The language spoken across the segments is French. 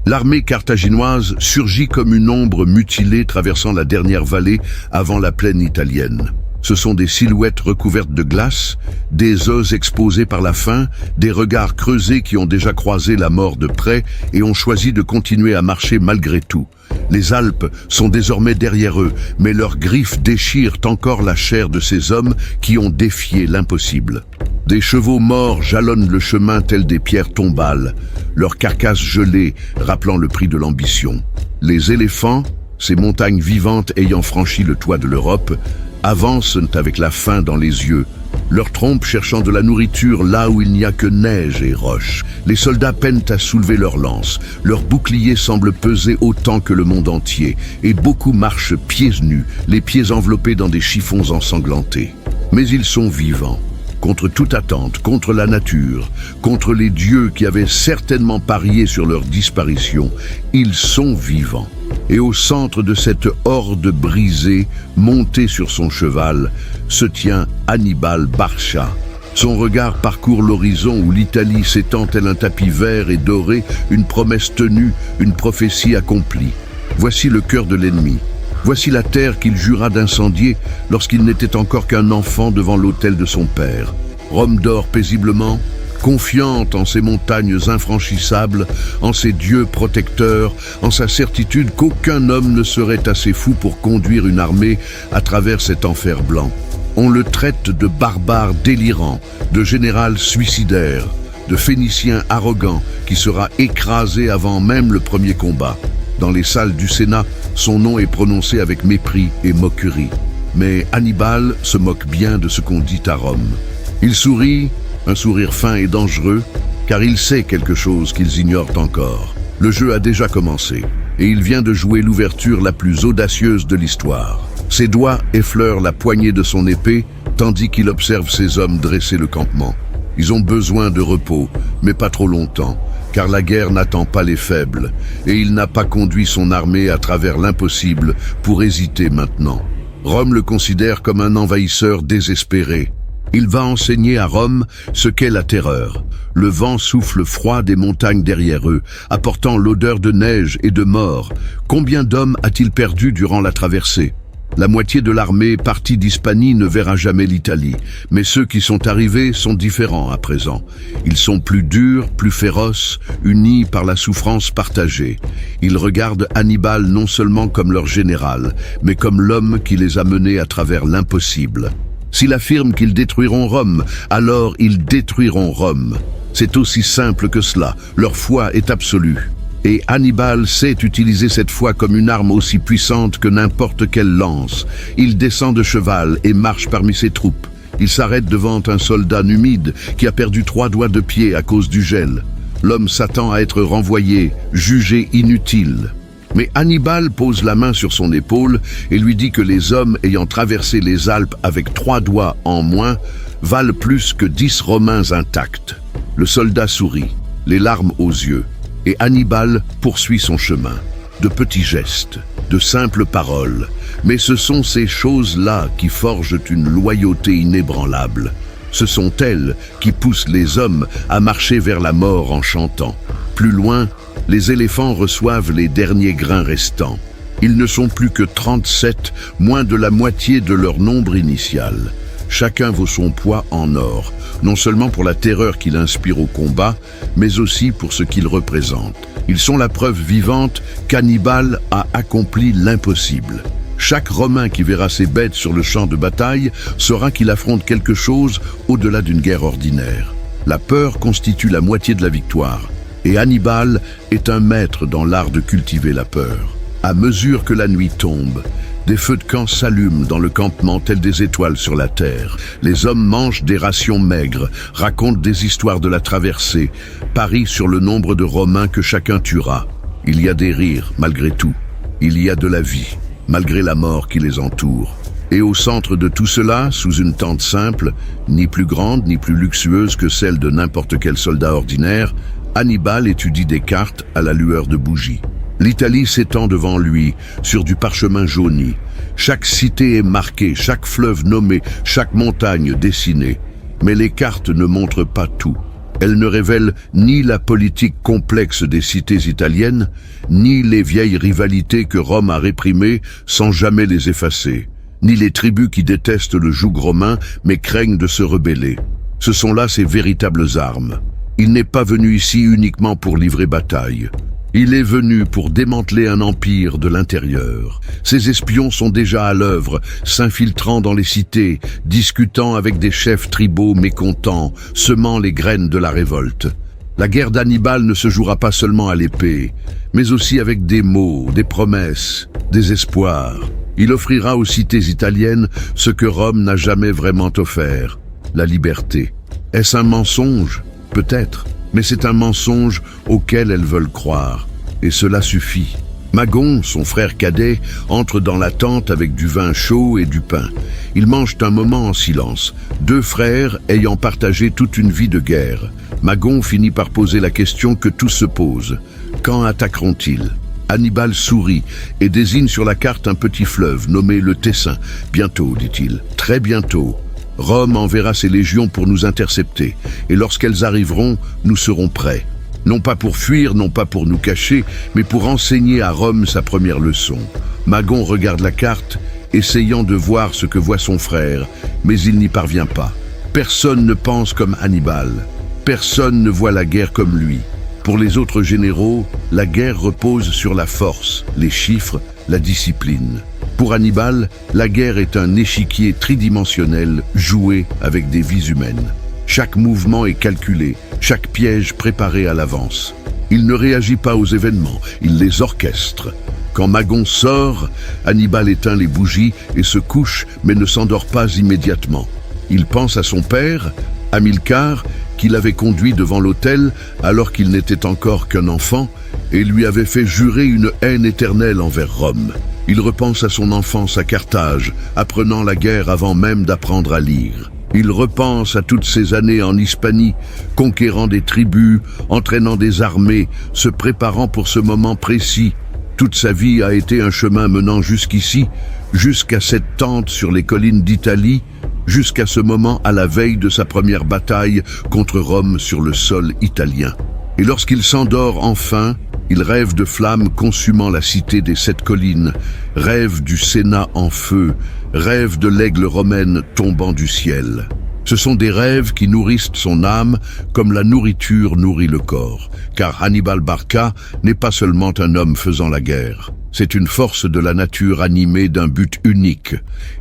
L'armée carthaginoise surgit comme une ombre mutilée traversant la dernière vallée avant la plaine italienne. Ce sont des silhouettes recouvertes de glace, des os exposés par la faim, des regards creusés qui ont déjà croisé la mort de près et ont choisi de continuer à marcher malgré tout. Les Alpes sont désormais derrière eux, mais leurs griffes déchirent encore la chair de ces hommes qui ont défié l'impossible. Des chevaux morts jalonnent le chemin tels des pierres tombales, leurs carcasses gelées rappelant le prix de l'ambition. Les éléphants, ces montagnes vivantes ayant franchi le toit de l'Europe, avancent avec la faim dans les yeux, leurs trompes cherchant de la nourriture là où il n'y a que neige et roches. Les soldats peinent à soulever leurs lances, leurs boucliers semblent peser autant que le monde entier, et beaucoup marchent pieds nus, les pieds enveloppés dans des chiffons ensanglantés. Mais ils sont vivants. Contre toute attente, contre la nature, contre les dieux qui avaient certainement parié sur leur disparition, ils sont vivants. Et au centre de cette horde brisée, montée sur son cheval, se tient Hannibal Barca. Son regard parcourt l'horizon où l'Italie s'étend tel un tapis vert et doré, une promesse tenue, une prophétie accomplie. Voici le cœur de l'ennemi. Voici la terre qu'il jura d'incendier lorsqu'il n'était encore qu'un enfant devant l'autel de son père. Rome dort paisiblement, confiante en ses montagnes infranchissables, en ses dieux protecteurs, en sa certitude qu'aucun homme ne serait assez fou pour conduire une armée à travers cet enfer blanc. On le traite de barbare délirant, de général suicidaire, de Phénicien arrogant qui sera écrasé avant même le premier combat. Dans les salles du Sénat, son nom est prononcé avec mépris et moquerie. Mais Hannibal se moque bien de ce qu'on dit à Rome. Il sourit, un sourire fin et dangereux, car il sait quelque chose qu'ils ignorent encore. Le jeu a déjà commencé, et il vient de jouer l'ouverture la plus audacieuse de l'histoire. Ses doigts effleurent la poignée de son épée, tandis qu'il observe ses hommes dresser le campement. Ils ont besoin de repos, mais pas trop longtemps, car la guerre n'attend pas les faibles, et il n'a pas conduit son armée à travers l'impossible pour hésiter maintenant. Rome le considère comme un envahisseur désespéré. Il va enseigner à Rome ce qu'est la terreur. Le vent souffle froid des montagnes derrière eux, apportant l'odeur de neige et de mort. Combien d'hommes a-t-il perdu durant la traversée ? La moitié de l'armée partie d'Hispanie ne verra jamais l'Italie, mais ceux qui sont arrivés sont différents à présent. Ils sont plus durs, plus féroces, unis par la souffrance partagée. Ils regardent Hannibal non seulement comme leur général, mais comme l'homme qui les a menés à travers l'impossible. S'ils affirment qu'ils détruiront Rome, alors ils détruiront Rome. C'est aussi simple que cela, leur foi est absolue. Et Hannibal sait utiliser cette foi comme une arme aussi puissante que n'importe quelle lance. Il descend de cheval et marche parmi ses troupes. Il s'arrête devant un soldat numide qui a perdu 3 doigts de pied à cause du gel. L'homme s'attend à être renvoyé, jugé inutile. Mais Hannibal pose la main sur son épaule et lui dit que les hommes ayant traversé les Alpes avec 3 doigts en moins valent plus que 10 Romains intacts. Le soldat sourit, les larmes aux yeux. Et Hannibal poursuit son chemin, de petits gestes, de simples paroles. Mais ce sont ces choses-là qui forgent une loyauté inébranlable. Ce sont elles qui poussent les hommes à marcher vers la mort en chantant. Plus loin, les éléphants reçoivent les derniers grains restants. Ils ne sont plus que 37, moins de la moitié de leur nombre initial. Chacun vaut son poids en or, non seulement pour la terreur qu'il inspire au combat, mais aussi pour ce qu'il représente. Ils sont la preuve vivante qu'Hannibal a accompli l'impossible. Chaque Romain qui verra ses bêtes sur le champ de bataille saura qu'il affronte quelque chose au-delà d'une guerre ordinaire. La peur constitue la moitié de la victoire, et Hannibal est un maître dans l'art de cultiver la peur. À mesure que la nuit tombe, Des feux de camp s'allument dans le campement tels des étoiles sur la terre. Les hommes mangent des rations maigres, racontent des histoires de la traversée, parient sur le nombre de Romains que chacun tuera. Il y a des rires, malgré tout. Il y a de la vie, malgré la mort qui les entoure. Et au centre de tout cela, sous une tente simple, ni plus grande ni plus luxueuse que celle de n'importe quel soldat ordinaire, Hannibal étudie des cartes à la lueur de bougies. L'Italie s'étend devant lui, sur du parchemin jauni. Chaque cité est marquée, chaque fleuve nommé, chaque montagne dessinée. Mais les cartes ne montrent pas tout. Elles ne révèlent ni la politique complexe des cités italiennes, ni les vieilles rivalités que Rome a réprimées sans jamais les effacer, ni les tribus qui détestent le joug romain mais craignent de se rebeller. Ce sont là ses véritables armes. Il n'est pas venu ici uniquement pour livrer bataille. Il est venu pour démanteler un empire de l'intérieur. Ses espions sont déjà à l'œuvre, s'infiltrant dans les cités, discutant avec des chefs tribaux mécontents, semant les graines de la révolte. La guerre d'Hannibal ne se jouera pas seulement à l'épée, mais aussi avec des mots, des promesses, des espoirs. Il offrira aux cités italiennes ce que Rome n'a jamais vraiment offert, la liberté. Est-ce un mensonge? Peut-être. Mais c'est un mensonge auquel elles veulent croire. Et cela suffit. Magon, son frère cadet, entre dans la tente avec du vin chaud et du pain. Ils mangent un moment en silence, deux frères ayant partagé toute une vie de guerre. Magon finit par poser la question que tous se posent. Quand attaqueront-ils? Hannibal sourit et désigne sur la carte un petit fleuve nommé le Tessin. Bientôt, dit-il, très bientôt. Rome enverra ses légions pour nous intercepter, et lorsqu'elles arriveront, nous serons prêts. Non pas pour fuir, non pas pour nous cacher, mais pour enseigner à Rome sa première leçon. Magon regarde la carte, essayant de voir ce que voit son frère, mais il n'y parvient pas. Personne ne pense comme Hannibal. Personne ne voit la guerre comme lui. Pour les autres généraux, la guerre repose sur la force, les chiffres, la discipline. Pour Hannibal, la guerre est un échiquier tridimensionnel joué avec des vies humaines. Chaque mouvement est calculé, chaque piège préparé à l'avance. Il ne réagit pas aux événements, il les orchestre. Quand Magon sort, Hannibal éteint les bougies et se couche mais ne s'endort pas immédiatement. Il pense à son père, Hamilcar, qui l'avait conduit devant l'autel alors qu'il n'était encore qu'un enfant et lui avait fait jurer une haine éternelle envers Rome. Il repense à son enfance à Carthage, apprenant la guerre avant même d'apprendre à lire. Il repense à toutes ces années en Hispanie, conquérant des tribus, entraînant des armées, se préparant pour ce moment précis. Toute sa vie a été un chemin menant jusqu'ici, jusqu'à cette tente sur les collines d'Italie, jusqu'à ce moment à la veille de sa première bataille contre Rome sur le sol italien. Et lorsqu'il s'endort enfin, il rêve de flammes consumant la cité des 7 collines, rêve du Sénat en feu, rêve de l'aigle romaine tombant du ciel. Ce sont des rêves qui nourrissent son âme comme la nourriture nourrit le corps, car Hannibal Barca n'est pas seulement un homme faisant la guerre. C'est une force de la nature animée d'un but unique,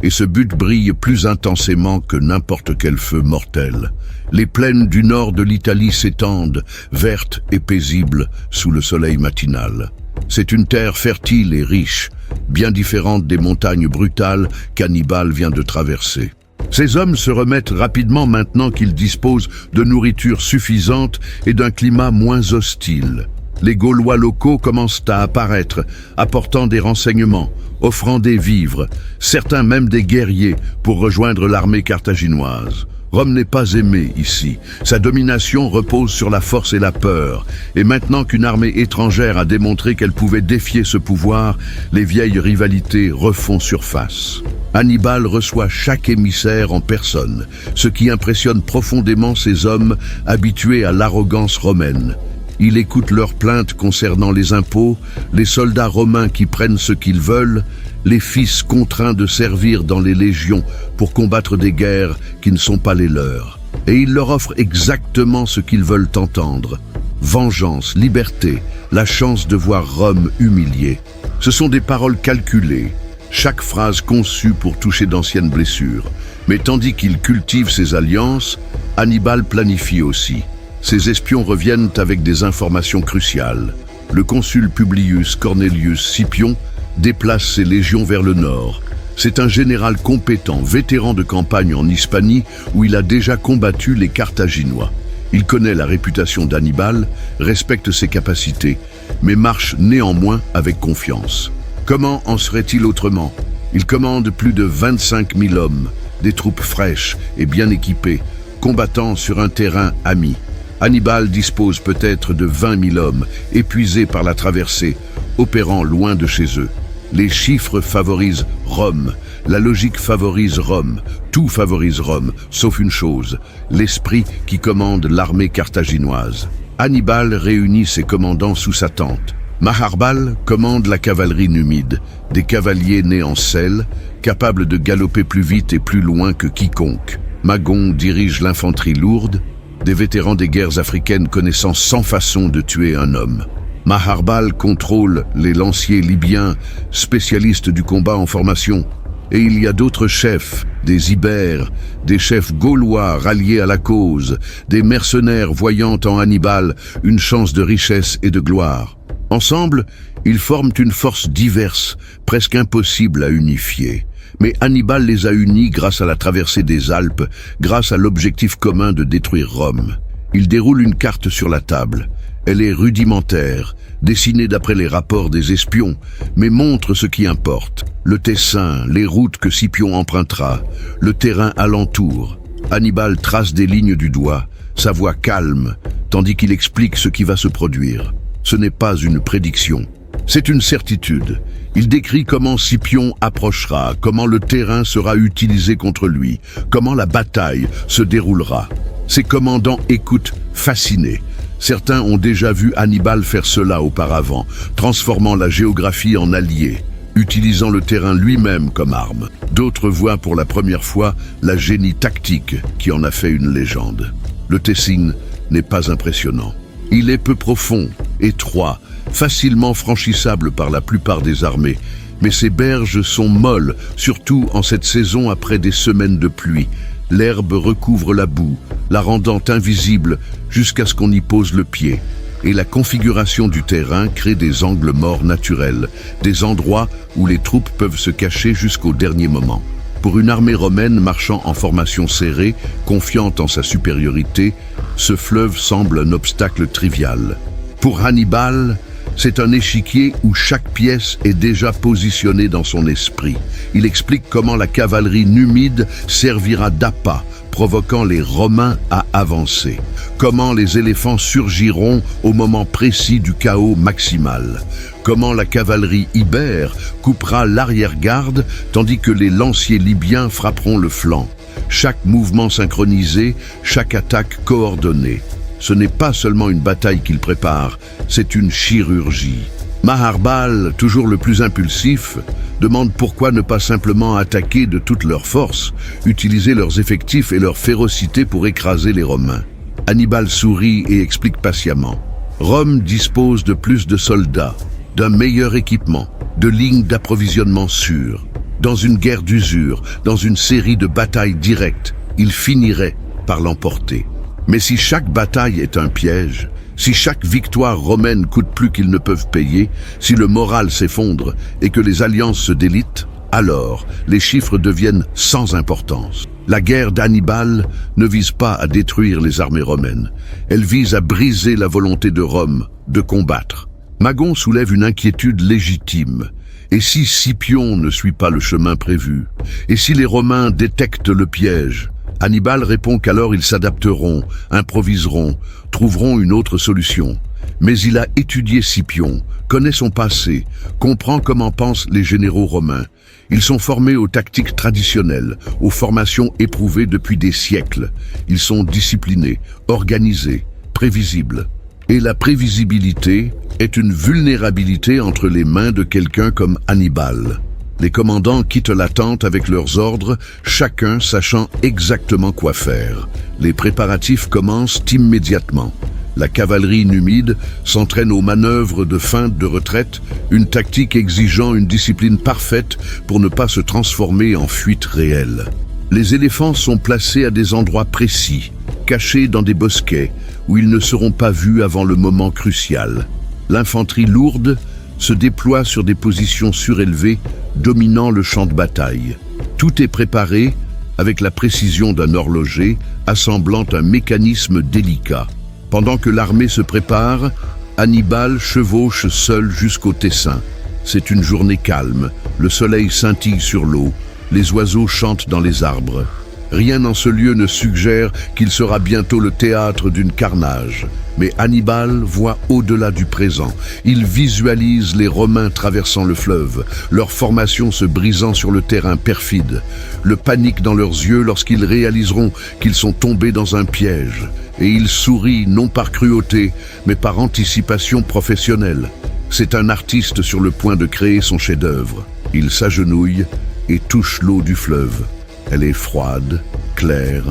et ce but brille plus intensément que n'importe quel feu mortel. Les plaines du nord de l'Italie s'étendent, vertes et paisibles, sous le soleil matinal. C'est une terre fertile et riche, bien différente des montagnes brutales qu'Hannibal vient de traverser. Ces hommes se remettent rapidement maintenant qu'ils disposent de nourriture suffisante et d'un climat moins hostile. Les Gaulois locaux commencent à apparaître, apportant des renseignements, offrant des vivres, certains même des guerriers pour rejoindre l'armée carthaginoise. Rome n'est pas aimée ici. Sa domination repose sur la force et la peur. Et maintenant qu'une armée étrangère a démontré qu'elle pouvait défier ce pouvoir, les vieilles rivalités refont surface. Hannibal reçoit chaque émissaire en personne, ce qui impressionne profondément ces hommes habitués à l'arrogance romaine. Il écoute leurs plaintes concernant les impôts, les soldats romains qui prennent ce qu'ils veulent, les fils contraints de servir dans les légions pour combattre des guerres qui ne sont pas les leurs. Et il leur offre exactement ce qu'ils veulent entendre. Vengeance, liberté, la chance de voir Rome humiliée. Ce sont des paroles calculées, chaque phrase conçue pour toucher d'anciennes blessures. Mais tandis qu'il cultive ses alliances, Hannibal planifie aussi. Ses espions reviennent avec des informations cruciales. Le consul Publius Cornelius Scipion déplace ses légions vers le nord. C'est un général compétent, vétéran de campagne en Hispanie, où il a déjà combattu les Carthaginois. Il connaît la réputation d'Hannibal, respecte ses capacités, mais marche néanmoins avec confiance. Comment en serait-il autrement? Il commande plus de 25 000 hommes, des troupes fraîches et bien équipées, combattant sur un terrain ami. Hannibal dispose peut-être de 20 000 hommes, épuisés par la traversée, opérant loin de chez eux. Les chiffres favorisent Rome, la logique favorise Rome, tout favorise Rome, sauf une chose, l'esprit qui commande l'armée carthaginoise. Hannibal réunit ses commandants sous sa tente. Maharbal commande la cavalerie numide, des cavaliers nés en selle, capables de galoper plus vite et plus loin que quiconque. Magon dirige l'infanterie lourde, des vétérans des guerres africaines connaissant 100 façons de tuer un homme. Maharbal contrôle les lanciers libyens, spécialistes du combat en formation. Et il y a d'autres chefs, des Ibères, des chefs gaulois ralliés à la cause, des mercenaires voyant en Hannibal une chance de richesse et de gloire. Ensemble, ils forment une force diverse, presque impossible à unifier. Mais Hannibal les a unis grâce à la traversée des Alpes, grâce à l'objectif commun de détruire Rome. Il déroule une carte sur la table. Elle est rudimentaire, dessinée d'après les rapports des espions, mais montre ce qui importe. Le Tessin, les routes que Scipion empruntera, le terrain alentour. Hannibal trace des lignes du doigt, sa voix calme, tandis qu'il explique ce qui va se produire. Ce n'est pas une prédiction, c'est une certitude. Il décrit comment Scipion approchera, comment le terrain sera utilisé contre lui, comment la bataille se déroulera. Ses commandants écoutent fascinés. Certains ont déjà vu Hannibal faire cela auparavant, transformant la géographie en allié, utilisant le terrain lui-même comme arme. D'autres voient pour la première fois la génie tactique qui en a fait une légende. Le Tessin n'est pas impressionnant. Il est peu profond, étroit, facilement franchissable par la plupart des armées, mais ses berges sont molles, surtout en cette saison après des semaines de pluie. L'herbe recouvre la boue, la rendant invisible jusqu'à ce qu'on y pose le pied. Et la configuration du terrain crée des angles morts naturels, des endroits où les troupes peuvent se cacher jusqu'au dernier moment. Pour une armée romaine marchant en formation serrée, confiante en sa supériorité, ce fleuve semble un obstacle trivial. Pour Hannibal, c'est un échiquier où chaque pièce est déjà positionnée dans son esprit. Il explique comment la cavalerie numide servira d'appât, provoquant les Romains à avancer. Comment les éléphants surgiront au moment précis du chaos maximal. Comment la cavalerie ibère coupera l'arrière-garde tandis que les lanciers libyens frapperont le flanc. Chaque mouvement synchronisé, chaque attaque coordonnée. Ce n'est pas seulement une bataille qu'il prépare, c'est une chirurgie. Maharbal, toujours le plus impulsif, demande pourquoi ne pas simplement attaquer de toute leur force, utiliser leurs effectifs et leur férocité pour écraser les Romains. Hannibal sourit et explique patiemment. Rome dispose de plus de soldats, d'un meilleur équipement, de lignes d'approvisionnement sûres. Dans une guerre d'usure, dans une série de batailles directes, il finirait par l'emporter. Mais si chaque bataille est un piège, si chaque victoire romaine coûte plus qu'ils ne peuvent payer, si le moral s'effondre et que les alliances se délitent, alors les chiffres deviennent sans importance. La guerre d'Hannibal ne vise pas à détruire les armées romaines, elle vise à briser la volonté de Rome de combattre. Magon soulève une inquiétude légitime. Et si Scipion ne suit pas le chemin prévu? Et si les Romains détectent le piège? Hannibal répond qu'alors ils s'adapteront, improviseront, trouveront une autre solution. Mais il a étudié Scipion, connaît son passé, comprend comment pensent les généraux romains. Ils sont formés aux tactiques traditionnelles, aux formations éprouvées depuis des siècles. Ils sont disciplinés, organisés, prévisibles. Et la prévisibilité est une vulnérabilité entre les mains de quelqu'un comme Hannibal. Les commandants quittent la tente avec leurs ordres, chacun sachant exactement quoi faire. Les préparatifs commencent immédiatement. La cavalerie numide s'entraîne aux manœuvres de feinte de retraite, une tactique exigeant une discipline parfaite pour ne pas se transformer en fuite réelle. Les éléphants sont placés à des endroits précis, cachés dans des bosquets, où ils ne seront pas vus avant le moment crucial. L'infanterie lourde se déploient sur des positions surélevées, dominant le champ de bataille. Tout est préparé avec la précision d'un horloger, assemblant un mécanisme délicat. Pendant que l'armée se prépare, Hannibal chevauche seul jusqu'au Tessin. C'est une journée calme, le soleil scintille sur l'eau, les oiseaux chantent dans les arbres. Rien en ce lieu ne suggère qu'il sera bientôt le théâtre d'une carnage. Mais Hannibal voit au-delà du présent. Il visualise les Romains traversant le fleuve, leur formation se brisant sur le terrain perfide, le panique dans leurs yeux lorsqu'ils réaliseront qu'ils sont tombés dans un piège. Et il sourit non par cruauté, mais par anticipation professionnelle. C'est un artiste sur le point de créer son chef-d'œuvre. Il s'agenouille et touche l'eau du fleuve. Elle est froide, claire,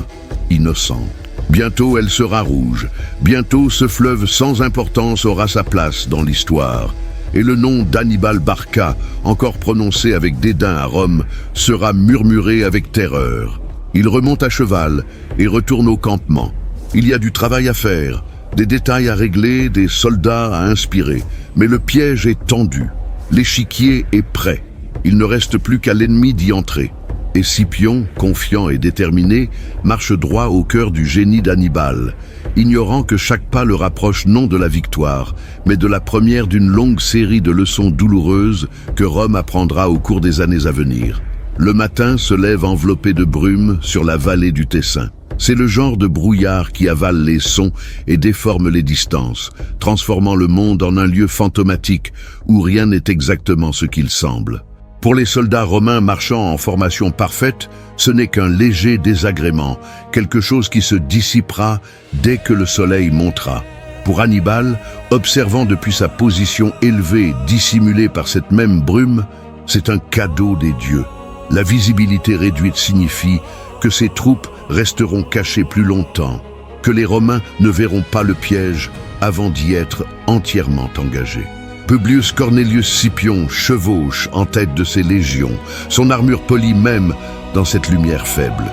innocente. Bientôt elle sera rouge. Bientôt ce fleuve sans importance aura sa place dans l'histoire. Et le nom d'Hannibal Barca, encore prononcé avec dédain à Rome, sera murmuré avec terreur. Il remonte à cheval et retourne au campement. Il y a du travail à faire, des détails à régler, des soldats à inspirer. Mais le piège est tendu. L'échiquier est prêt. Il ne reste plus qu'à l'ennemi d'y entrer. Et Scipion, confiant et déterminé, marche droit au cœur du génie d'Hannibal, ignorant que chaque pas le rapproche non de la victoire, mais de la première d'une longue série de leçons douloureuses que Rome apprendra au cours des années à venir. Le matin se lève enveloppé de brume sur la vallée du Tessin. C'est le genre de brouillard qui avale les sons et déforme les distances, transformant le monde en un lieu fantomatique où rien n'est exactement ce qu'il semble. Pour les soldats romains marchant en formation parfaite, ce n'est qu'un léger désagrément, quelque chose qui se dissipera dès que le soleil montera. Pour Hannibal, observant depuis sa position élevée, dissimulée par cette même brume, c'est un cadeau des dieux. La visibilité réduite signifie que ses troupes resteront cachées plus longtemps, que les Romains ne verront pas le piège avant d'y être entièrement engagés. Publius Cornelius Scipion chevauche en tête de ses légions, son armure polie même dans cette lumière faible.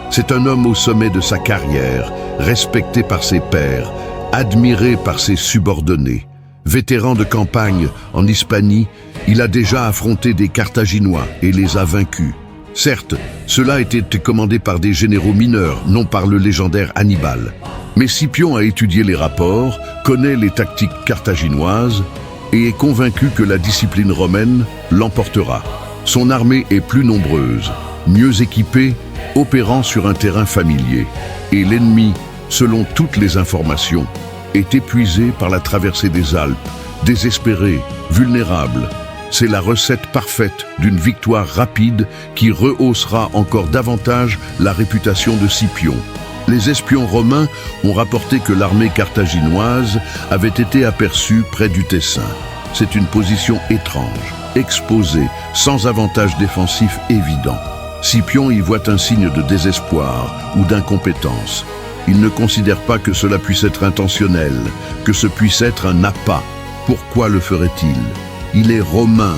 C'est un homme au sommet de sa carrière, respecté par ses pairs, admiré par ses subordonnés. Vétéran de campagne en Hispanie, il a déjà affronté des Carthaginois et les a vaincus. Certes, cela était commandé par des généraux mineurs, non par le légendaire Hannibal. Mais Scipion a étudié les rapports, connaît les tactiques carthaginoises, et est convaincu que la discipline romaine l'emportera. Son armée est plus nombreuse, mieux équipée, opérant sur un terrain familier. Et l'ennemi, selon toutes les informations, est épuisé par la traversée des Alpes, désespéré, vulnérable. C'est la recette parfaite d'une victoire rapide qui rehaussera encore davantage la réputation de Scipion. Les espions romains ont rapporté que l'armée carthaginoise avait été aperçue près du Tessin. C'est une position étrange, exposée, sans avantage défensif évident. Scipion y voit un signe de désespoir ou d'incompétence. Il ne considère pas que cela puisse être intentionnel, que ce puisse être un appât. Pourquoi le ferait-il? Il est romain,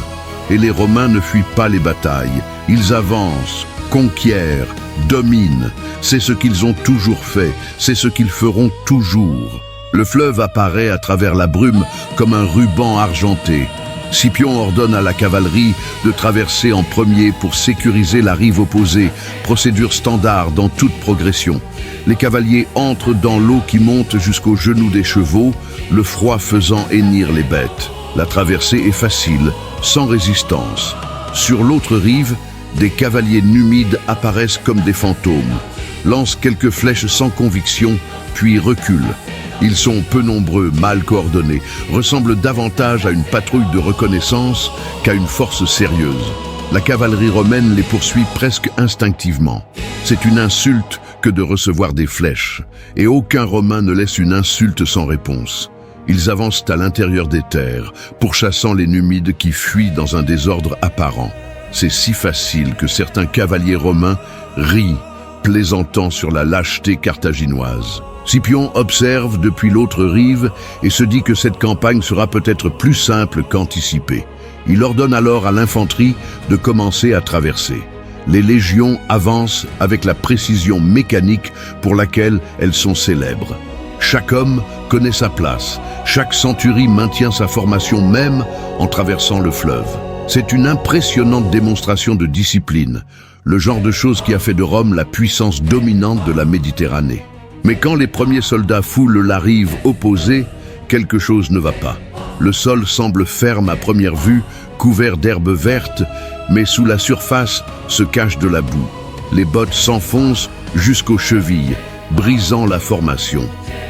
et les Romains ne fuient pas les batailles. Ils avancent, conquièrent, dominent. C'est ce qu'ils ont toujours fait, c'est ce qu'ils feront toujours. Le fleuve apparaît à travers la brume comme un ruban argenté. Scipion ordonne à la cavalerie de traverser en premier pour sécuriser la rive opposée, procédure standard dans toute progression. Les cavaliers entrent dans l'eau qui monte jusqu'aux genoux des chevaux, le froid faisant hennir les bêtes. La traversée est facile, sans résistance. Sur l'autre rive, des cavaliers numides apparaissent comme des fantômes, lancent quelques flèches sans conviction, puis reculent. Ils sont peu nombreux, mal coordonnés, ressemblent davantage à une patrouille de reconnaissance qu'à une force sérieuse. La cavalerie romaine les poursuit presque instinctivement. C'est une insulte que de recevoir des flèches, et aucun Romain ne laisse une insulte sans réponse. Ils avancent à l'intérieur des terres, pourchassant les Numides qui fuient dans un désordre apparent. C'est si facile que certains cavaliers romains rient, plaisantant sur la lâcheté carthaginoise. Scipion observe depuis l'autre rive et se dit que cette campagne sera peut-être plus simple qu'anticipée. Il ordonne alors à l'infanterie de commencer à traverser. Les légions avancent avec la précision mécanique pour laquelle elles sont célèbres. Chaque homme connaît sa place. Chaque centurie maintient sa formation même en traversant le fleuve. C'est une impressionnante démonstration de discipline, le genre de chose qui a fait de Rome la puissance dominante de la Méditerranée. Mais quand les premiers soldats foulent la rive opposée, quelque chose ne va pas. Le sol semble ferme à première vue, couvert d'herbes vertes, mais sous la surface se cache de la boue. Les bottes s'enfoncent jusqu'aux chevilles, brisant la formation.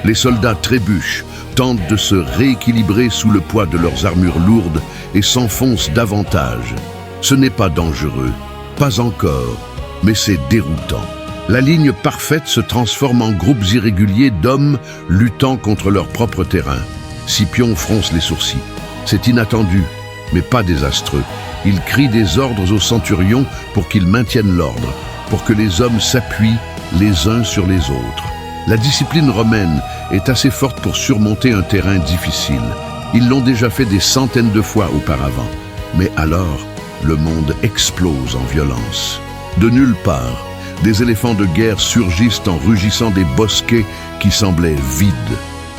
Les soldats trébuchent, tentent de se rééquilibrer sous le poids de leurs armures lourdes et s'enfoncent davantage. Ce n'est pas dangereux, pas encore, mais c'est déroutant. La ligne parfaite se transforme en groupes irréguliers d'hommes luttant contre leur propre terrain. Scipion fronce les sourcils. C'est inattendu, mais pas désastreux. Il crie des ordres aux centurions pour qu'ils maintiennent l'ordre, pour que les hommes s'appuient les uns sur les autres. La discipline romaine est assez forte pour surmonter un terrain difficile. Ils l'ont déjà fait des centaines de fois auparavant. Mais alors, le monde explose en violence. De nulle part, des éléphants de guerre surgissent en rugissant des bosquets qui semblaient vides.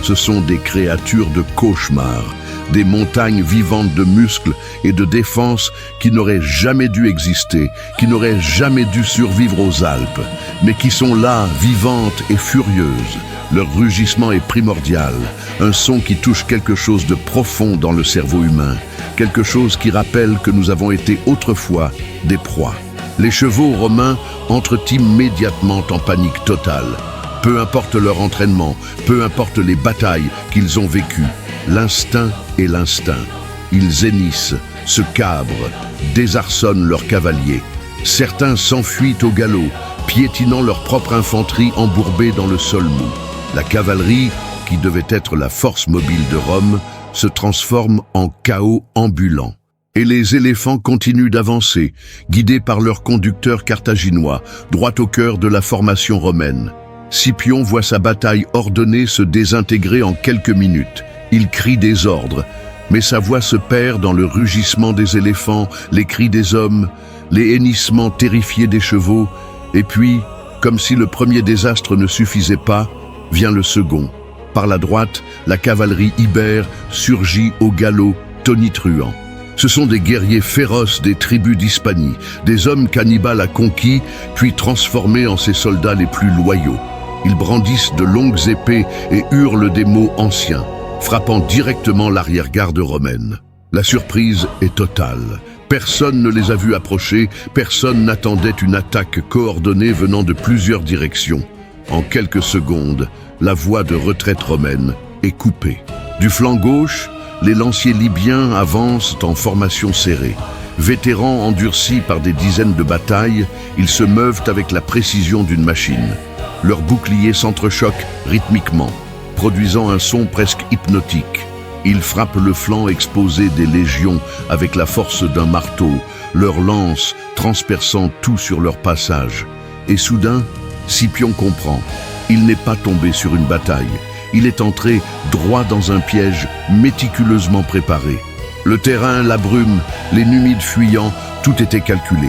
Ce sont des créatures de cauchemar, des montagnes vivantes de muscles et de défense qui n'auraient jamais dû exister, qui n'auraient jamais dû survivre aux Alpes, mais qui sont là, vivantes et furieuses. Leur rugissement est primordial, un son qui touche quelque chose de profond dans le cerveau humain, quelque chose qui rappelle que nous avons été autrefois des proies. Les chevaux romains entrent immédiatement en panique totale. Peu importe leur entraînement, peu importe les batailles qu'ils ont vécues, l'instinct est l'instinct. Ils hennissent, se cabrent, désarçonnent leurs cavaliers. Certains s'enfuient au galop, piétinant leur propre infanterie embourbée dans le sol mou. La cavalerie, qui devait être la force mobile de Rome, se transforme en chaos ambulant. Et les éléphants continuent d'avancer, guidés par leurs conducteurs carthaginois, droit au cœur de la formation romaine. Scipion voit sa bataille ordonnée se désintégrer en quelques minutes. Il crie des ordres, mais sa voix se perd dans le rugissement des éléphants, les cris des hommes, les hennissements terrifiés des chevaux, et puis, comme si le premier désastre ne suffisait pas, vient le second. Par la droite, la cavalerie ibère surgit au galop, tonitruant. Ce sont des guerriers féroces des tribus d'Hispanie, des hommes qu'Hannibal a conquis, puis transformés en ses soldats les plus loyaux. Ils brandissent de longues épées et hurlent des mots anciens, frappant directement l'arrière-garde romaine. La surprise est totale. Personne ne les a vus approcher, personne n'attendait une attaque coordonnée venant de plusieurs directions. En quelques secondes, la voie de retraite romaine est coupée. Du flanc gauche, les lanciers libyens avancent en formation serrée. Vétérans endurcis par des dizaines de batailles, ils se meuvent avec la précision d'une machine. Leurs boucliers s'entrechoquent rythmiquement, produisant un son presque hypnotique. Ils frappent le flanc exposé des légions avec la force d'un marteau, leurs lances transperçant tout sur leur passage. Et soudain, Scipion comprend. Il n'est pas tombé sur une bataille. Il est entré droit dans un piège méticuleusement préparé. Le terrain, la brume, les numides fuyants, tout était calculé.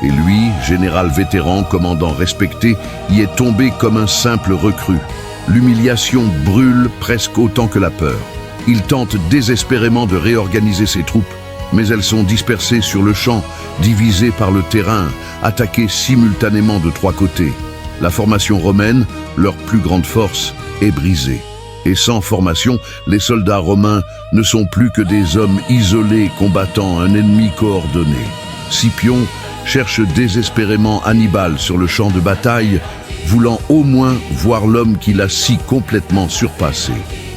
Et lui, général vétéran, commandant respecté, y est tombé comme un simple recrue. L'humiliation brûle presque autant que la peur. Il tente désespérément de réorganiser ses troupes, mais elles sont dispersées sur le champ, divisées par le terrain, attaquées simultanément de trois côtés. La formation romaine, leur plus grande force, est brisée. Et sans formation, les soldats romains ne sont plus que des hommes isolés combattant un ennemi coordonné. Scipion cherche désespérément Hannibal sur le champ de bataille, voulant au moins voir l'homme qui l'a si complètement surpassé.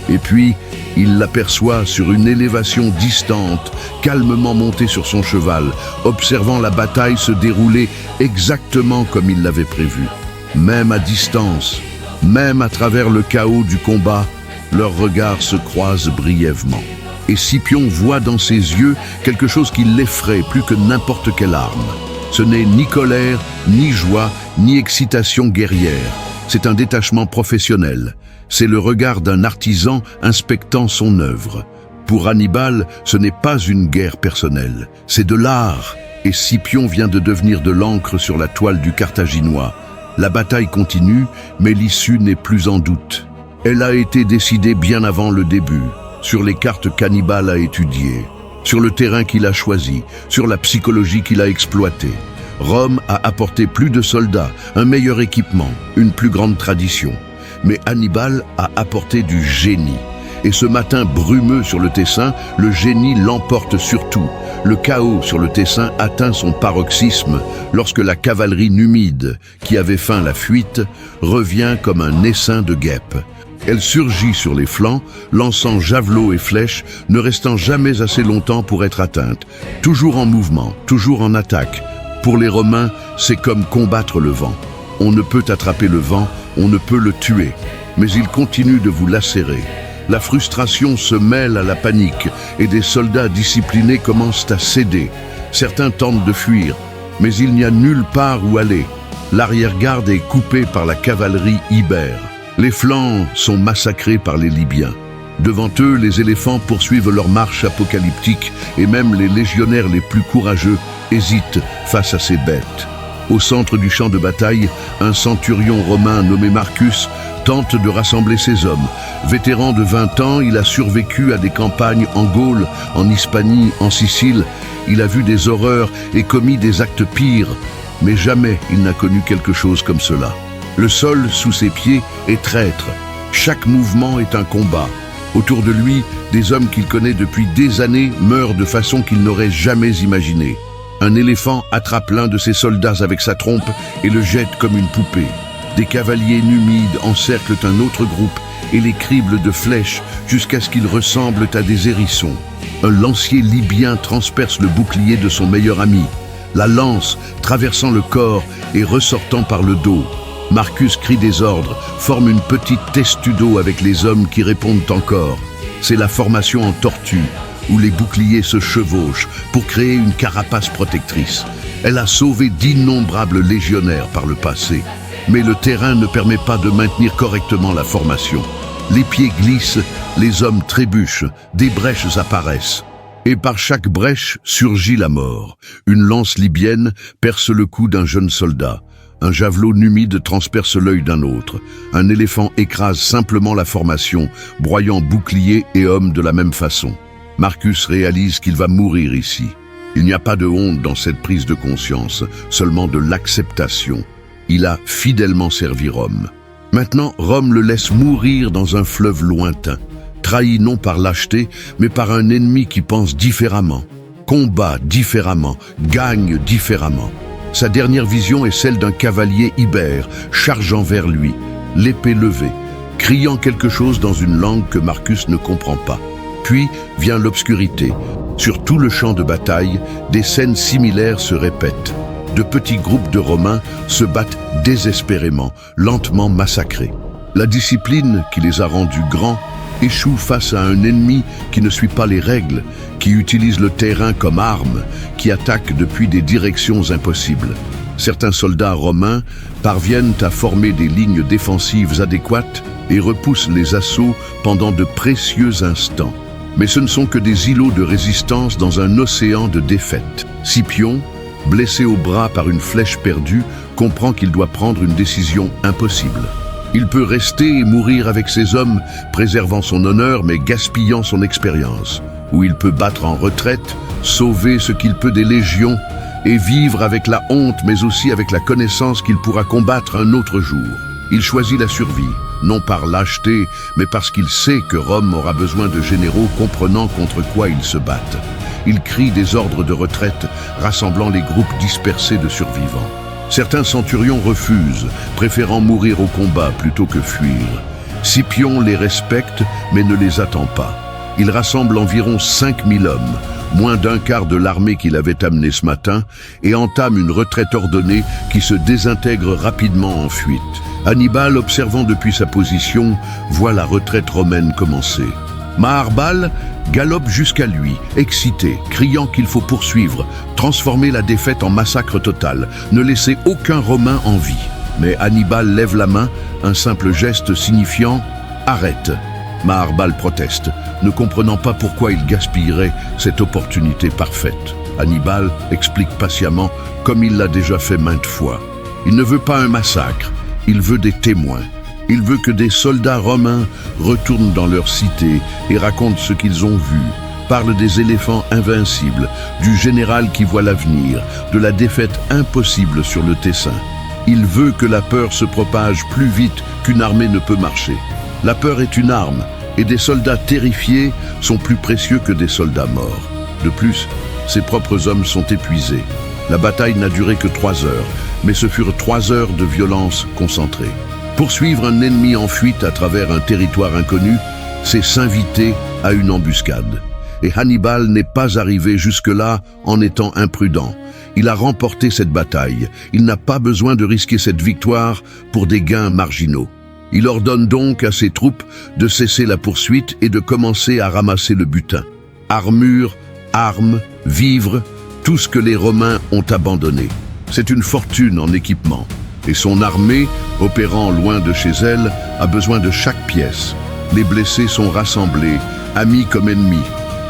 Et puis, il l'aperçoit sur une élévation distante, calmement monté sur son cheval, observant la bataille se dérouler exactement comme il l'avait prévu. Même à distance, même à travers le chaos du combat, leurs regards se croisent brièvement. Et Scipion voit dans ses yeux quelque chose qui l'effraie plus que n'importe quelle arme. Ce n'est ni colère, ni joie, ni excitation guerrière. C'est un détachement professionnel. C'est le regard d'un artisan inspectant son œuvre. Pour Hannibal, ce n'est pas une guerre personnelle, c'est de l'art. Et Scipion vient de devenir de l'encre sur la toile du Carthaginois. La bataille continue, mais l'issue n'est plus en doute. Elle a été décidée bien avant le début, sur les cartes qu'Hannibal a étudiées, sur le terrain qu'il a choisi, sur la psychologie qu'il a exploitée. Rome a apporté plus de soldats, un meilleur équipement, une plus grande tradition. Mais Hannibal a apporté du génie. Et ce matin brumeux sur le Tessin, le génie l'emporte sur tout. Le chaos sur le Tessin atteint son paroxysme lorsque la cavalerie numide, qui avait feint la fuite, revient comme un essaim de guêpes. Elle surgit sur les flancs, lançant javelots et flèches, ne restant jamais assez longtemps pour être atteinte. Toujours en mouvement, toujours en attaque. Pour les Romains, c'est comme combattre le vent. On ne peut attraper le vent, on ne peut le tuer. Mais il continue de vous lacérer. La frustration se mêle à la panique et des soldats disciplinés commencent à céder. Certains tentent de fuir, mais il n'y a nulle part où aller. L'arrière-garde est coupée par la cavalerie ibère. Les flancs sont massacrés par les Libyens. Devant eux, les éléphants poursuivent leur marche apocalyptique et même les légionnaires les plus courageux hésitent face à ces bêtes. Au centre du champ de bataille, un centurion romain nommé Marcus tente de rassembler ses hommes. Vétéran de 20 ans, il a survécu à des campagnes en Gaule, en Hispanie, en Sicile. Il a vu des horreurs et commis des actes pires, mais jamais il n'a connu quelque chose comme cela. Le sol sous ses pieds est traître. Chaque mouvement est un combat. Autour de lui, des hommes qu'il connaît depuis des années meurent de façon qu'il n'aurait jamais imaginée. Un éléphant attrape l'un de ses soldats avec sa trompe et le jette comme une poupée. Des cavaliers numides encerclent un autre groupe et les criblent de flèches jusqu'à ce qu'ils ressemblent à des hérissons. Un lancier libyen transperce le bouclier de son meilleur ami, la lance traversant le corps et ressortant par le dos. Marcus crie des ordres, forme une petite testudo avec les hommes qui répondent encore. C'est la formation en tortue, où les boucliers se chevauchent pour créer une carapace protectrice. Elle a sauvé d'innombrables légionnaires par le passé, mais le terrain ne permet pas de maintenir correctement la formation. Les pieds glissent, les hommes trébuchent, des brèches apparaissent. Et par chaque brèche surgit la mort. Une lance libyenne perce le cou d'un jeune soldat. Un javelot numide transperce l'œil d'un autre. Un éléphant écrase simplement la formation, broyant bouclier et homme de la même façon. Marcus réalise qu'il va mourir ici. Il n'y a pas de honte dans cette prise de conscience, seulement de l'acceptation. Il a fidèlement servi Rome. Maintenant, Rome le laisse mourir dans un fleuve lointain, trahi non par lâcheté, mais par un ennemi qui pense différemment, combat différemment, gagne différemment. Sa dernière vision est celle d'un cavalier ibère, chargeant vers lui, l'épée levée, criant quelque chose dans une langue que Marcus ne comprend pas. Puis vient l'obscurité. Sur tout le champ de bataille, des scènes similaires se répètent. De petits groupes de Romains se battent désespérément, lentement massacrés. La discipline qui les a rendus grands échoue face à un ennemi qui ne suit pas les règles, qui utilise le terrain comme arme, qui attaque depuis des directions impossibles. Certains soldats romains parviennent à former des lignes défensives adéquates et repoussent les assauts pendant de précieux instants. Mais ce ne sont que des îlots de résistance dans un océan de défaites. Scipion, blessé au bras par une flèche perdue, comprend qu'il doit prendre une décision impossible. Il peut rester et mourir avec ses hommes, préservant son honneur mais gaspillant son expérience. Ou il peut battre en retraite, sauver ce qu'il peut des légions et vivre avec la honte mais aussi avec la connaissance qu'il pourra combattre un autre jour. Il choisit la survie, non par lâcheté, mais parce qu'il sait que Rome aura besoin de généraux comprenant contre quoi ils se battent. Il crie des ordres de retraite, rassemblant les groupes dispersés de survivants. Certains centurions refusent, préférant mourir au combat plutôt que fuir. Scipion les respecte, mais ne les attend pas. Il rassemble environ 5000 hommes, moins d'un quart de l'armée qu'il avait amenée ce matin, et entame une retraite ordonnée qui se désintègre rapidement en fuite. Hannibal, observant depuis sa position, voit la retraite romaine commencer. Maharbal galope jusqu'à lui, excité, criant qu'il faut poursuivre, transformer la défaite en massacre total, ne laisser aucun Romain en vie. Mais Hannibal lève la main, un simple geste signifiant « Arrête ». Maharbal proteste, ne comprenant pas pourquoi il gaspillerait cette opportunité parfaite. Hannibal explique patiemment, comme il l'a déjà fait maintes fois. Il ne veut pas un massacre, il veut des témoins. Il veut que des soldats romains retournent dans leur cité et racontent ce qu'ils ont vu, parlent des éléphants invincibles, du général qui voit l'avenir, de la défaite impossible sur le Tessin. Il veut que la peur se propage plus vite qu'une armée ne peut marcher. La peur est une arme, et des soldats terrifiés sont plus précieux que des soldats morts. De plus, ses propres hommes sont épuisés. La bataille n'a duré que 3 heures, mais ce furent 3 heures de violence concentrée. Poursuivre un ennemi en fuite à travers un territoire inconnu, c'est s'inviter à une embuscade. Et Hannibal n'est pas arrivé jusque-là en étant imprudent. Il a remporté cette bataille. Il n'a pas besoin de risquer cette victoire pour des gains marginaux. Il ordonne donc à ses troupes de cesser la poursuite et de commencer à ramasser le butin. Armure, armes, vivres, tout ce que les Romains ont abandonné. C'est une fortune en équipement. Et son armée, opérant loin de chez elle, a besoin de chaque pièce. Les blessés sont rassemblés, amis comme ennemis.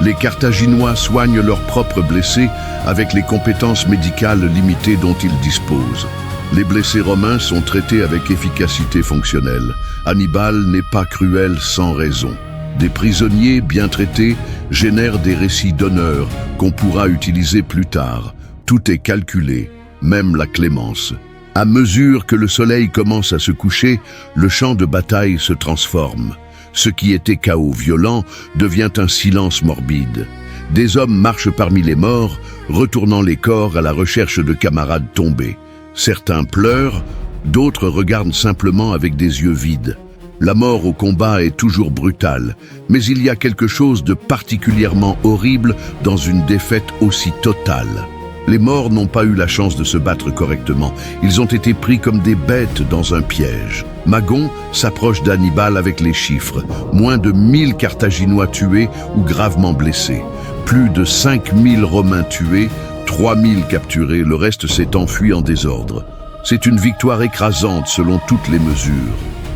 Les Carthaginois soignent leurs propres blessés avec les compétences médicales limitées dont ils disposent. Les blessés romains sont traités avec efficacité fonctionnelle. Hannibal n'est pas cruel sans raison. Des prisonniers bien traités génèrent des récits d'honneur qu'on pourra utiliser plus tard. Tout est calculé, même la clémence. À mesure que le soleil commence à se coucher, le champ de bataille se transforme. Ce qui était chaos violent devient un silence morbide. Des hommes marchent parmi les morts, retournant les corps à la recherche de camarades tombés. Certains pleurent, d'autres regardent simplement avec des yeux vides. La mort au combat est toujours brutale, mais il y a quelque chose de particulièrement horrible dans une défaite aussi totale. Les morts n'ont pas eu la chance de se battre correctement. Ils ont été pris comme des bêtes dans un piège. Magon s'approche d'Hannibal avec les chiffres. Moins de 1000 Carthaginois tués ou gravement blessés. Plus de 5000 Romains tués, 3000 capturés, le reste s'est enfui en désordre. C'est une victoire écrasante selon toutes les mesures.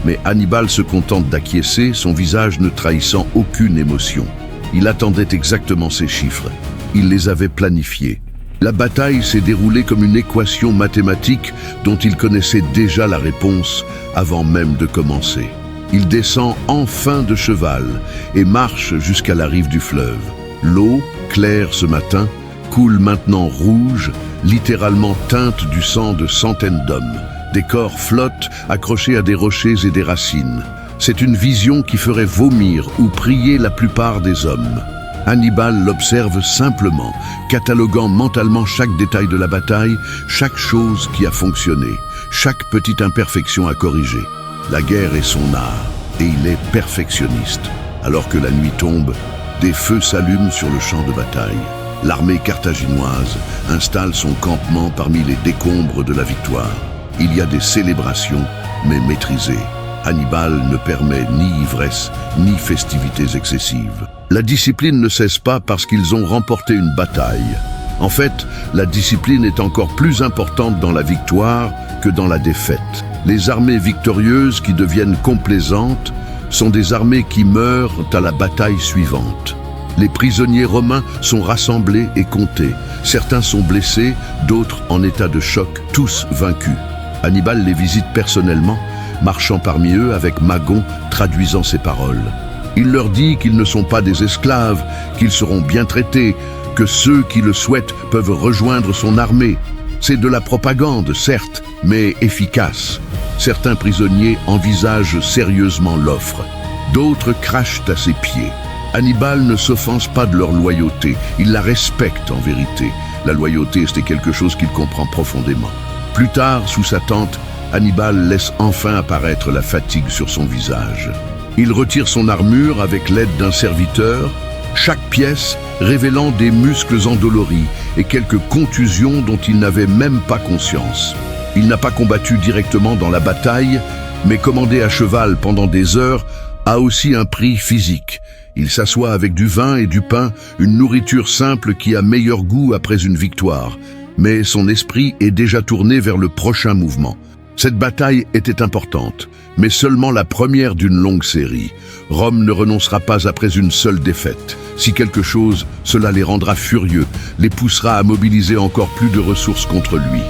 Mais Hannibal se contente d'acquiescer, son visage ne trahissant aucune émotion. Il attendait exactement ces chiffres. Il les avait planifiés. La bataille s'est déroulée comme une équation mathématique dont il connaissait déjà la réponse avant même de commencer. Il descend enfin de cheval et marche jusqu'à la rive du fleuve. L'eau, claire ce matin, coule maintenant rouge, littéralement teinte du sang de centaines d'hommes. Des corps flottent, accrochés à des rochers et des racines. C'est une vision qui ferait vomir ou prier la plupart des hommes. Hannibal l'observe simplement, cataloguant mentalement chaque détail de la bataille, chaque chose qui a fonctionné, chaque petite imperfection à corriger. La guerre est son art, et il est perfectionniste. Alors que la nuit tombe, des feux s'allument sur le champ de bataille. L'armée carthaginoise installe son campement parmi les décombres de la victoire. Il y a des célébrations, mais maîtrisées. Hannibal ne permet ni ivresse, ni festivités excessives. La discipline ne cesse pas parce qu'ils ont remporté une bataille. En fait, la discipline est encore plus importante dans la victoire que dans la défaite. Les armées victorieuses qui deviennent complaisantes sont des armées qui meurent à la bataille suivante. Les prisonniers romains sont rassemblés et comptés. Certains sont blessés, d'autres en état de choc, tous vaincus. Hannibal les visite personnellement, marchant parmi eux avec Magon traduisant ses paroles. Il leur dit qu'ils ne sont pas des esclaves, qu'ils seront bien traités, que ceux qui le souhaitent peuvent rejoindre son armée. C'est de la propagande, certes, mais efficace. Certains prisonniers envisagent sérieusement l'offre. D'autres crachent à ses pieds. Hannibal ne s'offense pas de leur loyauté, il la respecte en vérité. La loyauté, c'est quelque chose qu'il comprend profondément. Plus tard, sous sa tente, Hannibal laisse enfin apparaître la fatigue sur son visage. Il retire son armure avec l'aide d'un serviteur, chaque pièce révélant des muscles endoloris et quelques contusions dont il n'avait même pas conscience. Il n'a pas combattu directement dans la bataille, mais commandé à cheval pendant des heures a aussi un prix physique. Il s'assoit avec du vin et du pain, une nourriture simple qui a meilleur goût après une victoire. Mais son esprit est déjà tourné vers le prochain mouvement. Cette bataille était importante, mais seulement la première d'une longue série. Rome ne renoncera pas après une seule défaite. Si quelque chose, cela les rendra furieux, les poussera à mobiliser encore plus de ressources contre lui.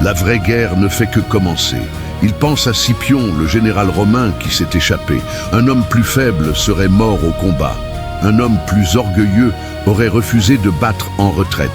La vraie guerre ne fait que commencer, Il pense à Scipion, le général romain qui s'est échappé. Un homme plus faible serait mort au combat. Un homme plus orgueilleux aurait refusé de battre en retraite.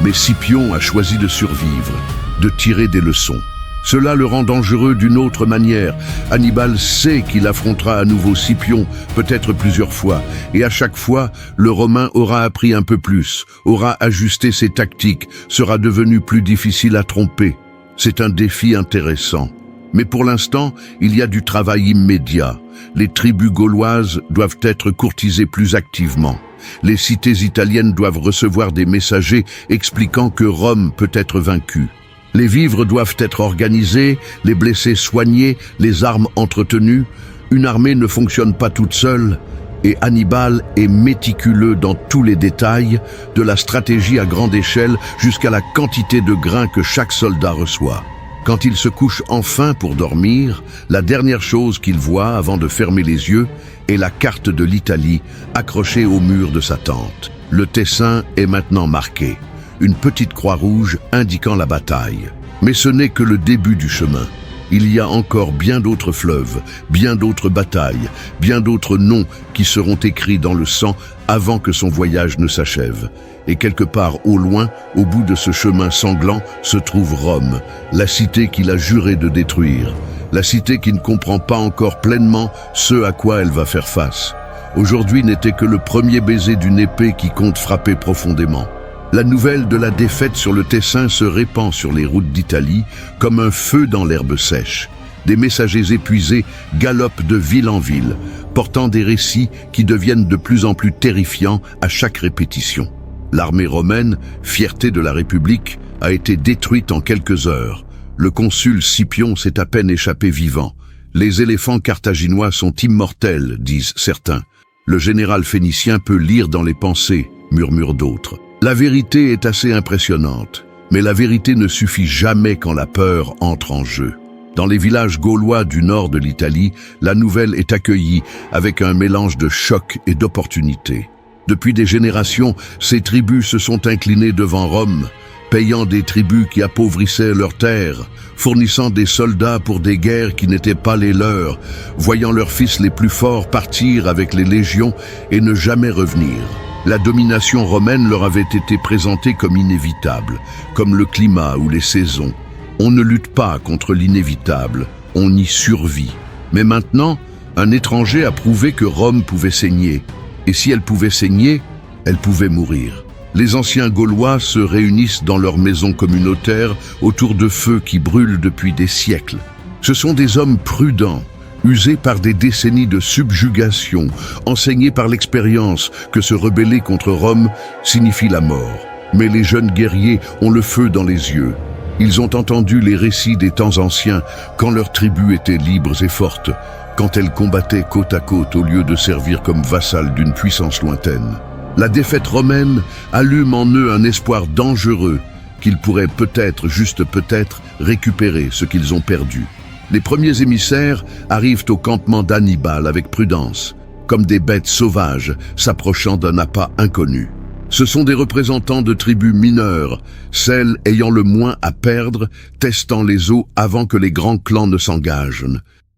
Mais Scipion a choisi de survivre, de tirer des leçons. Cela le rend dangereux d'une autre manière. Hannibal sait qu'il affrontera à nouveau Scipion, peut-être plusieurs fois, et à chaque fois, le Romain aura appris un peu plus, aura ajusté ses tactiques, sera devenu plus difficile à tromper. C'est un défi intéressant. Mais pour l'instant, il y a du travail immédiat. Les tribus gauloises doivent être courtisées plus activement. Les cités italiennes doivent recevoir des messagers expliquant que Rome peut être vaincue. Les vivres doivent être organisés, les blessés soignés, les armes entretenues. Une armée ne fonctionne pas toute seule, et Hannibal est méticuleux dans tous les détails, de la stratégie à grande échelle jusqu'à la quantité de grains que chaque soldat reçoit. Quand il se couche enfin pour dormir, la dernière chose qu'il voit avant de fermer les yeux est la carte de l'Italie accrochée au mur de sa tente. Le Tessin est maintenant marqué. Une petite croix rouge indiquant la bataille. Mais ce n'est que le début du chemin. Il y a encore bien d'autres fleuves, bien d'autres batailles, bien d'autres noms qui seront écrits dans le sang avant que son voyage ne s'achève. Et quelque part au loin, au bout de ce chemin sanglant, se trouve Rome, la cité qu'il a juré de détruire. La cité qui ne comprend pas encore pleinement ce à quoi elle va faire face. Aujourd'hui n'était que le premier baiser d'une épée qui compte frapper profondément. La nouvelle de la défaite sur le Tessin se répand sur les routes d'Italie comme un feu dans l'herbe sèche. Des messagers épuisés galopent de ville en ville, portant des récits qui deviennent de plus en plus terrifiants à chaque répétition. L'armée romaine, fierté de la République, a été détruite en quelques heures. Le consul Scipion s'est à peine échappé vivant. Les éléphants carthaginois sont immortels, disent certains. Le général phénicien peut lire dans les pensées, murmurent d'autres. La vérité est assez impressionnante, mais la vérité ne suffit jamais quand la peur entre en jeu. Dans les villages gaulois du nord de l'Italie, la nouvelle est accueillie avec un mélange de choc et d'opportunité. Depuis des générations, ces tribus se sont inclinées devant Rome, payant des tribus qui appauvrissaient leurs terres, fournissant des soldats pour des guerres qui n'étaient pas les leurs, voyant leurs fils les plus forts partir avec les légions et ne jamais revenir. La domination romaine leur avait été présentée comme inévitable, comme le climat ou les saisons. On ne lutte pas contre l'inévitable, on y survit. Mais maintenant, un étranger a prouvé que Rome pouvait saigner. Et si elle pouvait saigner, elle pouvait mourir. Les anciens Gaulois se réunissent dans leurs maisons communautaires autour de feux qui brûlent depuis des siècles. Ce sont des hommes prudents, usés par des décennies de subjugation, enseignés par l'expérience que se rebeller contre Rome signifie la mort. Mais les jeunes guerriers ont le feu dans les yeux. Ils ont entendu les récits des temps anciens, quand leurs tribus étaient libres et fortes, quand elles combattaient côte à côte au lieu de servir comme vassales d'une puissance lointaine. La défaite romaine allume en eux un espoir dangereux qu'ils pourraient peut-être, juste peut-être, récupérer ce qu'ils ont perdu. Les premiers émissaires arrivent au campement d'Hannibal avec prudence, comme des bêtes sauvages s'approchant d'un appât inconnu. Ce sont des représentants de tribus mineures, celles ayant le moins à perdre, testant les eaux avant que les grands clans ne s'engagent.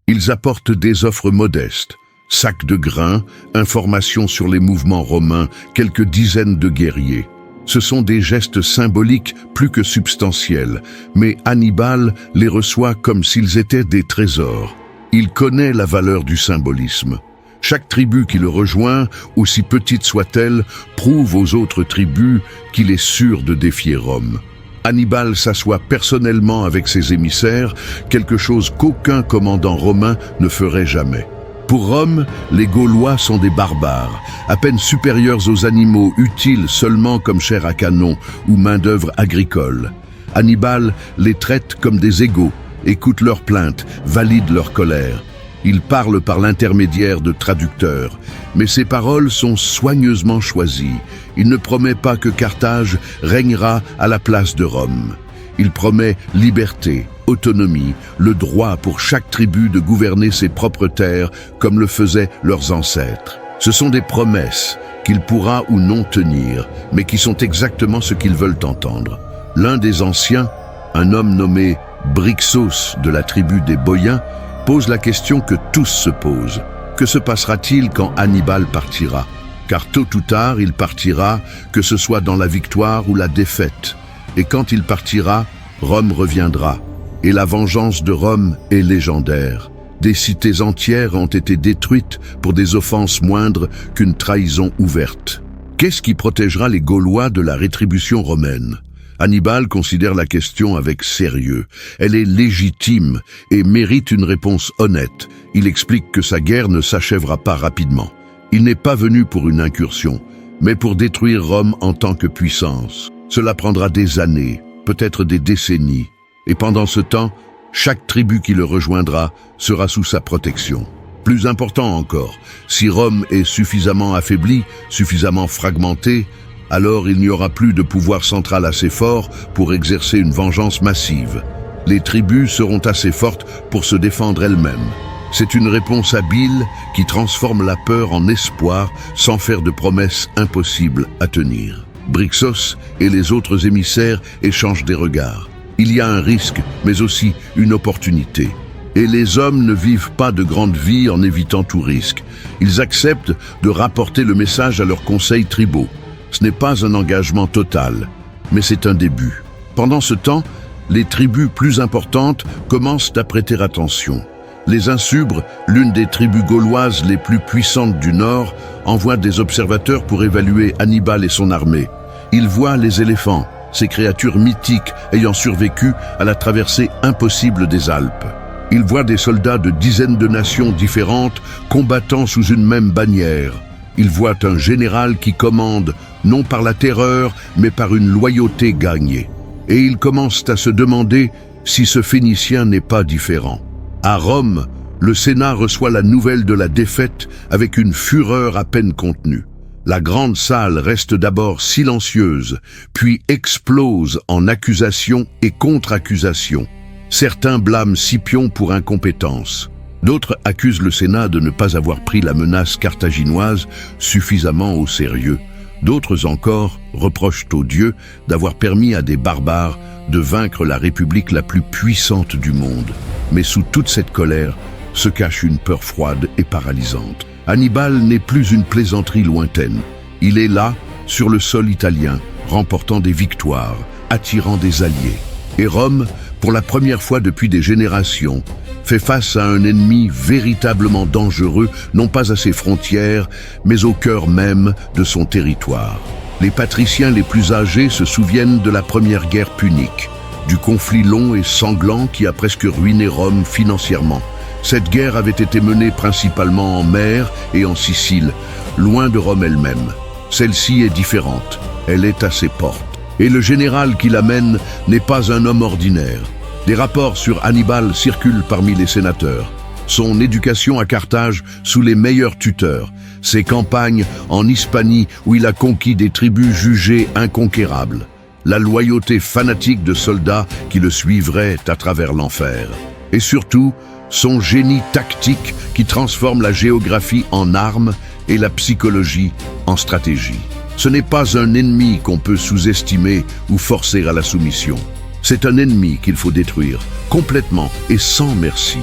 Ils apportent des offres modestes, sacs de grains, informations sur les mouvements romains, quelques dizaines de guerriers. Ce sont des gestes symboliques plus que substantiels, mais Hannibal les reçoit comme s'ils étaient des trésors. Il connaît la valeur du symbolisme. Chaque tribu qui le rejoint, aussi petite soit-elle, prouve aux autres tribus qu'il est sûr de défier Rome. Hannibal s'assoit personnellement avec ses émissaires, quelque chose qu'aucun commandant romain ne ferait jamais. Pour Rome, les Gaulois sont des barbares, à peine supérieurs aux animaux, utiles seulement comme chair à canon ou main-d'œuvre agricole. Hannibal les traite comme des égaux, écoute leurs plaintes, valide leur colère. Il parle par l'intermédiaire de traducteurs, mais ses paroles sont soigneusement choisies. Il ne promet pas que Carthage régnera à la place de Rome. Il promet liberté, autonomie, le droit pour chaque tribu de gouverner ses propres terres comme le faisaient leurs ancêtres. Ce sont des promesses qu'il pourra ou non tenir, mais qui sont exactement ce qu'ils veulent entendre. L'un des anciens, un homme nommé Brixos, de la tribu des Boïens, pose la question que tous se posent. Que se passera-t-il quand Hannibal partira? Car tôt ou tard, il partira, que ce soit dans la victoire ou la défaite. Et quand il partira, Rome reviendra. Et la vengeance de Rome est légendaire. Des cités entières ont été détruites pour des offenses moindres qu'une trahison ouverte. Qu'est-ce qui protégera les Gaulois de la rétribution romaine? Hannibal considère la question avec sérieux. Elle est légitime et mérite une réponse honnête. Il explique que sa guerre ne s'achèvera pas rapidement. Il n'est pas venu pour une incursion, mais pour détruire Rome en tant que puissance. Cela prendra des années, peut-être des décennies. Et pendant ce temps, chaque tribu qui le rejoindra sera sous sa protection. Plus important encore, si Rome est suffisamment affaiblie, suffisamment fragmentée, alors il n'y aura plus de pouvoir central assez fort pour exercer une vengeance massive. Les tribus seront assez fortes pour se défendre elles-mêmes. C'est une réponse habile qui transforme la peur en espoir sans faire de promesses impossibles à tenir. Brixos et les autres émissaires échangent des regards. Il y a un risque, mais aussi une opportunité. Et les hommes ne vivent pas de grandes vies en évitant tout risque. Ils acceptent de rapporter le message à leurs conseils tribaux. Ce n'est pas un engagement total, mais c'est un début. Pendant ce temps, les tribus plus importantes commencent à prêter attention. Les Insubres, l'une des tribus gauloises les plus puissantes du Nord, envoient des observateurs pour évaluer Hannibal et son armée. Ils voient les éléphants, ces créatures mythiques ayant survécu à la traversée impossible des Alpes. Ils voient des soldats de dizaines de nations différentes combattant sous une même bannière. Ils voient un général qui commande, non par la terreur, mais par une loyauté gagnée. Et ils commencent à se demander si ce Phénicien n'est pas différent. À Rome, le Sénat reçoit la nouvelle de la défaite avec une fureur à peine contenue. La grande salle reste d'abord silencieuse, puis explose en accusations et contre-accusations. Certains blâment Scipion pour incompétence. D'autres accusent le Sénat de ne pas avoir pris la menace carthaginoise suffisamment au sérieux. D'autres encore reprochent aux dieux d'avoir permis à des barbares de vaincre la république la plus puissante du monde. Mais sous toute cette colère se cache une peur froide et paralysante. Hannibal n'est plus une plaisanterie lointaine. Il est là, sur le sol italien, remportant des victoires, attirant des alliés. Et Rome, pour la première fois depuis des générations, fait face à un ennemi véritablement dangereux, non pas à ses frontières, mais au cœur même de son territoire. Les patriciens les plus âgés se souviennent de la première guerre punique, du conflit long et sanglant qui a presque ruiné Rome financièrement. Cette guerre avait été menée principalement en mer et en Sicile, loin de Rome elle-même. Celle-ci est différente, elle est à ses portes. Et le général qui la mène n'est pas un homme ordinaire. Des rapports sur Hannibal circulent parmi les sénateurs. Son éducation à Carthage sous les meilleurs tuteurs, ses campagnes en Hispanie où il a conquis des tribus jugées inconquérables, la loyauté fanatique de soldats qui le suivraient à travers l'enfer. Et surtout, son génie tactique qui transforme la géographie en armes et la psychologie en stratégie. Ce n'est pas un ennemi qu'on peut sous-estimer ou forcer à la soumission. C'est un ennemi qu'il faut détruire, complètement et sans merci.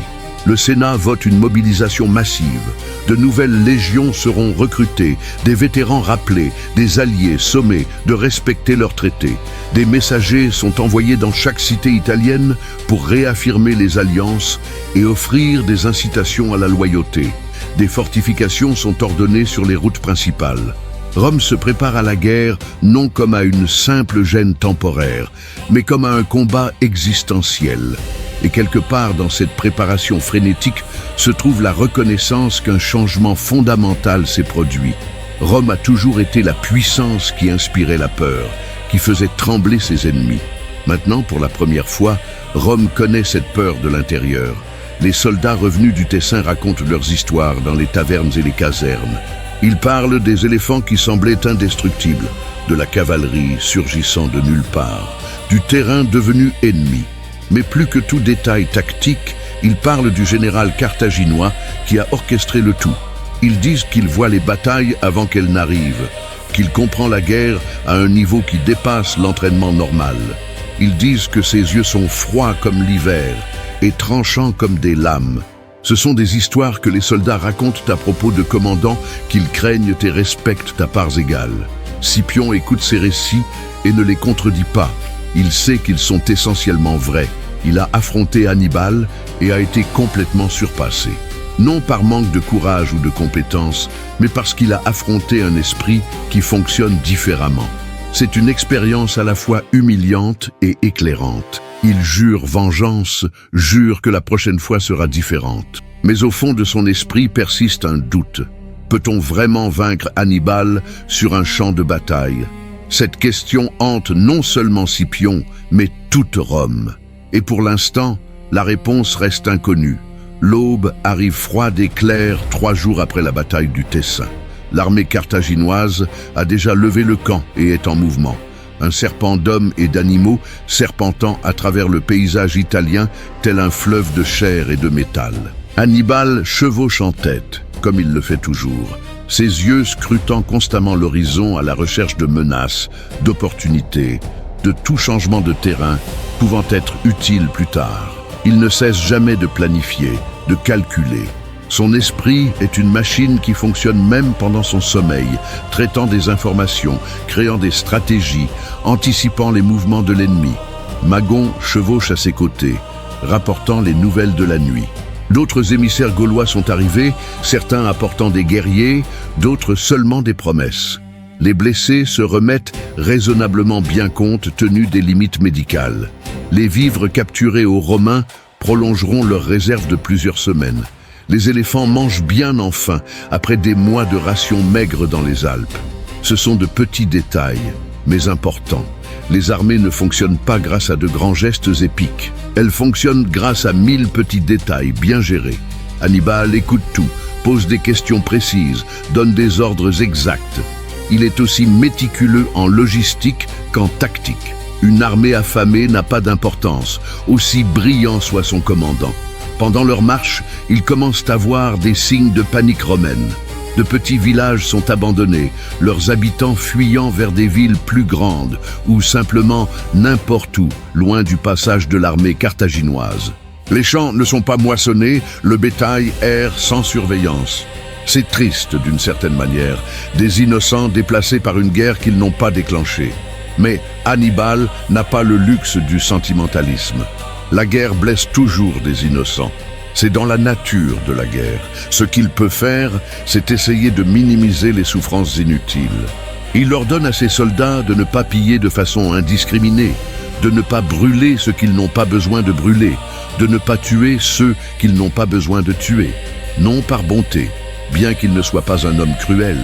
Le Sénat vote une mobilisation massive. De nouvelles légions seront recrutées, des vétérans rappelés, des alliés sommés de respecter leurs traités. Des messagers sont envoyés dans chaque cité italienne pour réaffirmer les alliances et offrir des incitations à la loyauté. Des fortifications sont ordonnées sur les routes principales. Rome se prépare à la guerre non comme à une simple gêne temporaire, mais comme à un combat existentiel. Et quelque part dans cette préparation frénétique se trouve la reconnaissance qu'un changement fondamental s'est produit. Rome a toujours été la puissance qui inspirait la peur, qui faisait trembler ses ennemis. Maintenant, pour la première fois, Rome connaît cette peur de l'intérieur. Les soldats revenus du Tessin racontent leurs histoires dans les tavernes et les casernes. Ils parlent des éléphants qui semblaient indestructibles, de la cavalerie surgissant de nulle part, du terrain devenu ennemi. Mais plus que tout détail tactique, ils parlent du général carthaginois qui a orchestré le tout. Ils disent qu'il voit les batailles avant qu'elles n'arrivent, qu'il comprend la guerre à un niveau qui dépasse l'entraînement normal. Ils disent que ses yeux sont froids comme l'hiver et tranchants comme des lames. Ce sont des histoires que les soldats racontent à propos de commandants qu'ils craignent et respectent à parts égales. Scipion écoute ces récits et ne les contredit pas. Il sait qu'ils sont essentiellement vrais. Il a affronté Hannibal et a été complètement surpassé. Non par manque de courage ou de compétence, mais parce qu'il a affronté un esprit qui fonctionne différemment. C'est une expérience à la fois humiliante et éclairante. Il jure vengeance, jure que la prochaine fois sera différente. Mais au fond de son esprit persiste un doute. Peut-on vraiment vaincre Hannibal sur un champ de bataille? Cette question hante non seulement Scipion, mais toute Rome. Et pour l'instant, la réponse reste inconnue. L'aube arrive froide et claire 3 jours après la bataille du Tessin. L'armée carthaginoise a déjà levé le camp et est en mouvement. Un serpent d'hommes et d'animaux serpentant à travers le paysage italien tel un fleuve de chair et de métal. Hannibal chevauche en tête, comme il le fait toujours, ses yeux scrutant constamment l'horizon à la recherche de menaces, d'opportunités, de tout changement de terrain pouvant être utile plus tard. Il ne cesse jamais de planifier, de calculer. Son esprit est une machine qui fonctionne même pendant son sommeil, traitant des informations, créant des stratégies, anticipant les mouvements de l'ennemi. Magon chevauche à ses côtés, rapportant les nouvelles de la nuit. D'autres émissaires gaulois sont arrivés, certains apportant des guerriers, d'autres seulement des promesses. Les blessés se remettent raisonnablement bien compte tenu des limites médicales. Les vivres capturés aux Romains prolongeront leurs réserves de plusieurs semaines. Les éléphants mangent bien enfin, après des mois de rations maigres dans les Alpes. Ce sont de petits détails, mais importants. Les armées ne fonctionnent pas grâce à de grands gestes épiques. Elles fonctionnent grâce à 1000 petits détails bien gérés. Hannibal écoute tout, pose des questions précises, donne des ordres exacts. Il est aussi méticuleux en logistique qu'en tactique. Une armée affamée n'a pas d'importance, aussi brillant soit son commandant. Pendant leur marche, ils commencent à voir des signes de panique romaine. De petits villages sont abandonnés, leurs habitants fuyant vers des villes plus grandes ou simplement n'importe où, loin du passage de l'armée carthaginoise. Les champs ne sont pas moissonnés, le bétail erre sans surveillance. C'est triste d'une certaine manière, des innocents déplacés par une guerre qu'ils n'ont pas déclenchée. Mais Hannibal n'a pas le luxe du sentimentalisme. La guerre blesse toujours des innocents. C'est dans la nature de la guerre. Ce qu'il peut faire, c'est essayer de minimiser les souffrances inutiles. Il ordonne à ses soldats de ne pas piller de façon indiscriminée, de ne pas brûler ce qu'ils n'ont pas besoin de brûler, de ne pas tuer ceux qu'ils n'ont pas besoin de tuer. Non par bonté, bien qu'il ne soit pas un homme cruel,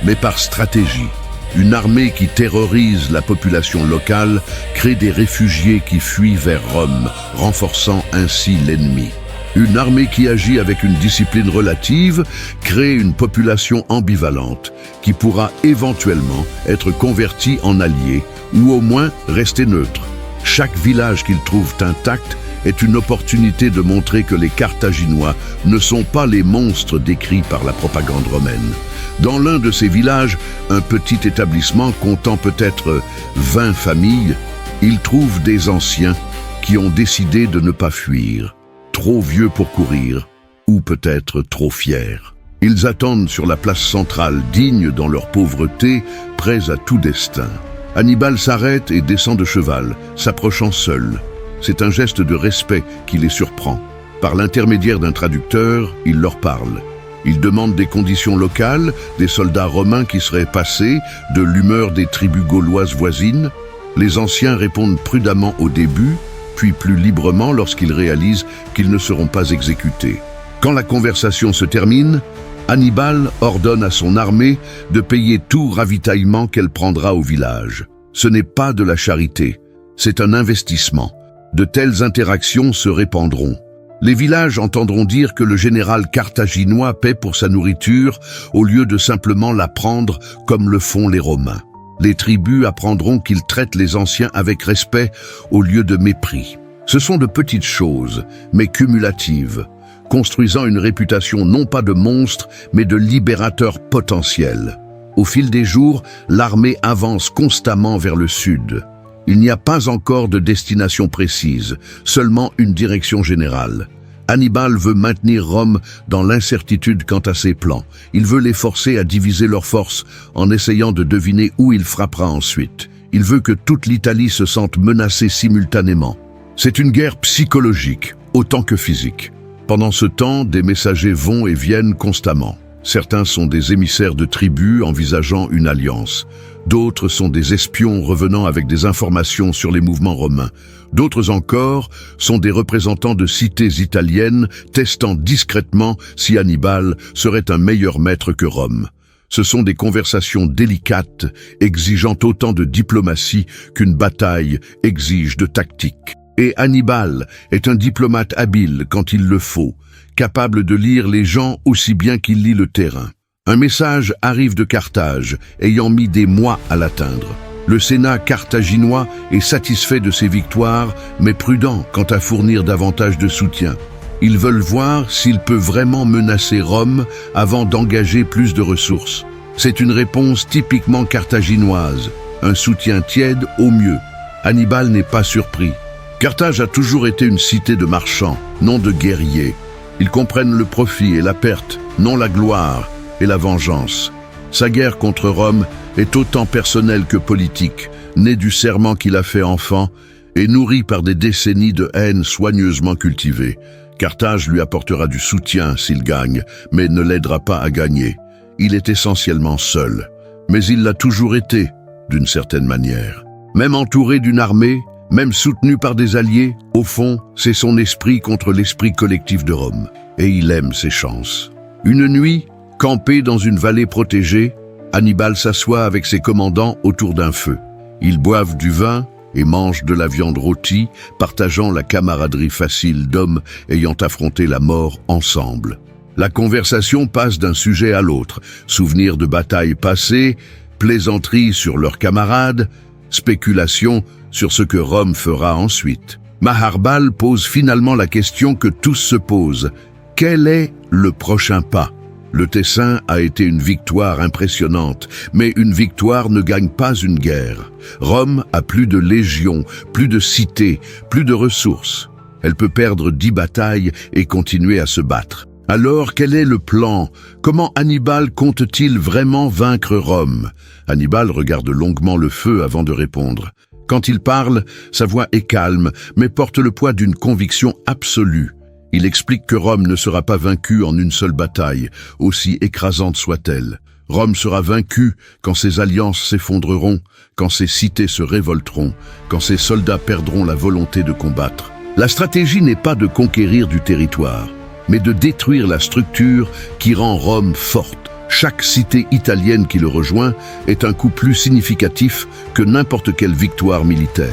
mais par stratégie. Une armée qui terrorise la population locale crée des réfugiés qui fuient vers Rome, renforçant ainsi l'ennemi. Une armée qui agit avec une discipline relative crée une population ambivalente qui pourra éventuellement être convertie en allié ou au moins rester neutre. Chaque village qu'ils trouvent intact est une opportunité de montrer que les Carthaginois ne sont pas les monstres décrits par la propagande romaine. Dans l'un de ces villages, un petit établissement comptant peut-être 20 familles, ils trouvent des anciens qui ont décidé de ne pas fuir, trop vieux pour courir, ou peut-être trop fiers. Ils attendent sur la place centrale, dignes dans leur pauvreté, prêts à tout destin. Hannibal s'arrête et descend de cheval, s'approchant seul. C'est un geste de respect qui les surprend. Par l'intermédiaire d'un traducteur, il leur parle. Il demande des conditions locales, des soldats romains qui seraient passés, de l'humeur des tribus gauloises voisines. Les anciens répondent prudemment au début, puis plus librement lorsqu'ils réalisent qu'ils ne seront pas exécutés. Quand la conversation se termine, Hannibal ordonne à son armée de payer tout ravitaillement qu'elle prendra au village. Ce n'est pas de la charité, c'est un investissement. De telles interactions se répandront. Les villages entendront dire que le général carthaginois paie pour sa nourriture au lieu de simplement la prendre comme le font les Romains. Les tribus apprendront qu'ils traitent les anciens avec respect au lieu de mépris. Ce sont de petites choses, mais cumulatives, construisant une réputation non pas de monstre, mais de libérateur potentiel. Au fil des jours, l'armée avance constamment vers le sud. Il n'y a pas encore de destination précise, seulement une direction générale. Hannibal veut maintenir Rome dans l'incertitude quant à ses plans. Il veut les forcer à diviser leurs forces en essayant de deviner où il frappera ensuite. Il veut que toute l'Italie se sente menacée simultanément. C'est une guerre psychologique, autant que physique. Pendant ce temps, des messagers vont et viennent constamment. Certains sont des émissaires de tribus envisageant une alliance. D'autres sont des espions revenant avec des informations sur les mouvements romains. D'autres encore sont des représentants de cités italiennes testant discrètement si Hannibal serait un meilleur maître que Rome. Ce sont des conversations délicates, exigeant autant de diplomatie qu'une bataille exige de tactique. Et Hannibal est un diplomate habile quand il le faut, capable de lire les gens aussi bien qu'il lit le terrain. Un message arrive de Carthage, ayant mis des mois à l'atteindre. Le Sénat carthaginois est satisfait de ses victoires, mais prudent quant à fournir davantage de soutien. Ils veulent voir s'il peut vraiment menacer Rome avant d'engager plus de ressources. C'est une réponse typiquement carthaginoise, un soutien tiède au mieux. Hannibal n'est pas surpris. Carthage a toujours été une cité de marchands, non de guerriers. Ils comprennent le profit et la perte, non la gloire et la vengeance. Sa guerre contre Rome est autant personnelle que politique, née du serment qu'il a fait enfant et nourrie par des décennies de haine soigneusement cultivée. Carthage lui apportera du soutien s'il gagne, mais ne l'aidera pas à gagner. Il est essentiellement seul, mais il l'a toujours été, d'une certaine manière. Même entouré d'une armée, même soutenu par des alliés, au fond, c'est son esprit contre l'esprit collectif de Rome. Et il aime ses chances. Une nuit, campé dans une vallée protégée, Hannibal s'assoit avec ses commandants autour d'un feu. Ils boivent du vin et mangent de la viande rôtie, partageant la camaraderie facile d'hommes ayant affronté la mort ensemble. La conversation passe d'un sujet à l'autre, souvenirs de batailles passées, plaisanteries sur leurs camarades, spéculations sur ce que Rome fera ensuite. Maharbal pose finalement la question que tous se posent. Quel est le prochain pas ? Le Tessin a été une victoire impressionnante, mais une victoire ne gagne pas une guerre. Rome a plus de légions, plus de cités, plus de ressources. Elle peut perdre 10 batailles et continuer à se battre. Alors, quel est le plan ? Comment Hannibal compte-t-il vraiment vaincre Rome ? Hannibal regarde longuement le feu avant de répondre. Quand il parle, sa voix est calme, mais porte le poids d'une conviction absolue. Il explique que Rome ne sera pas vaincue en une seule bataille, aussi écrasante soit-elle. Rome sera vaincue quand ses alliances s'effondreront, quand ses cités se révolteront, quand ses soldats perdront la volonté de combattre. La stratégie n'est pas de conquérir du territoire, mais de détruire la structure qui rend Rome forte. Chaque cité italienne qui le rejoint est un coup plus significatif que n'importe quelle victoire militaire.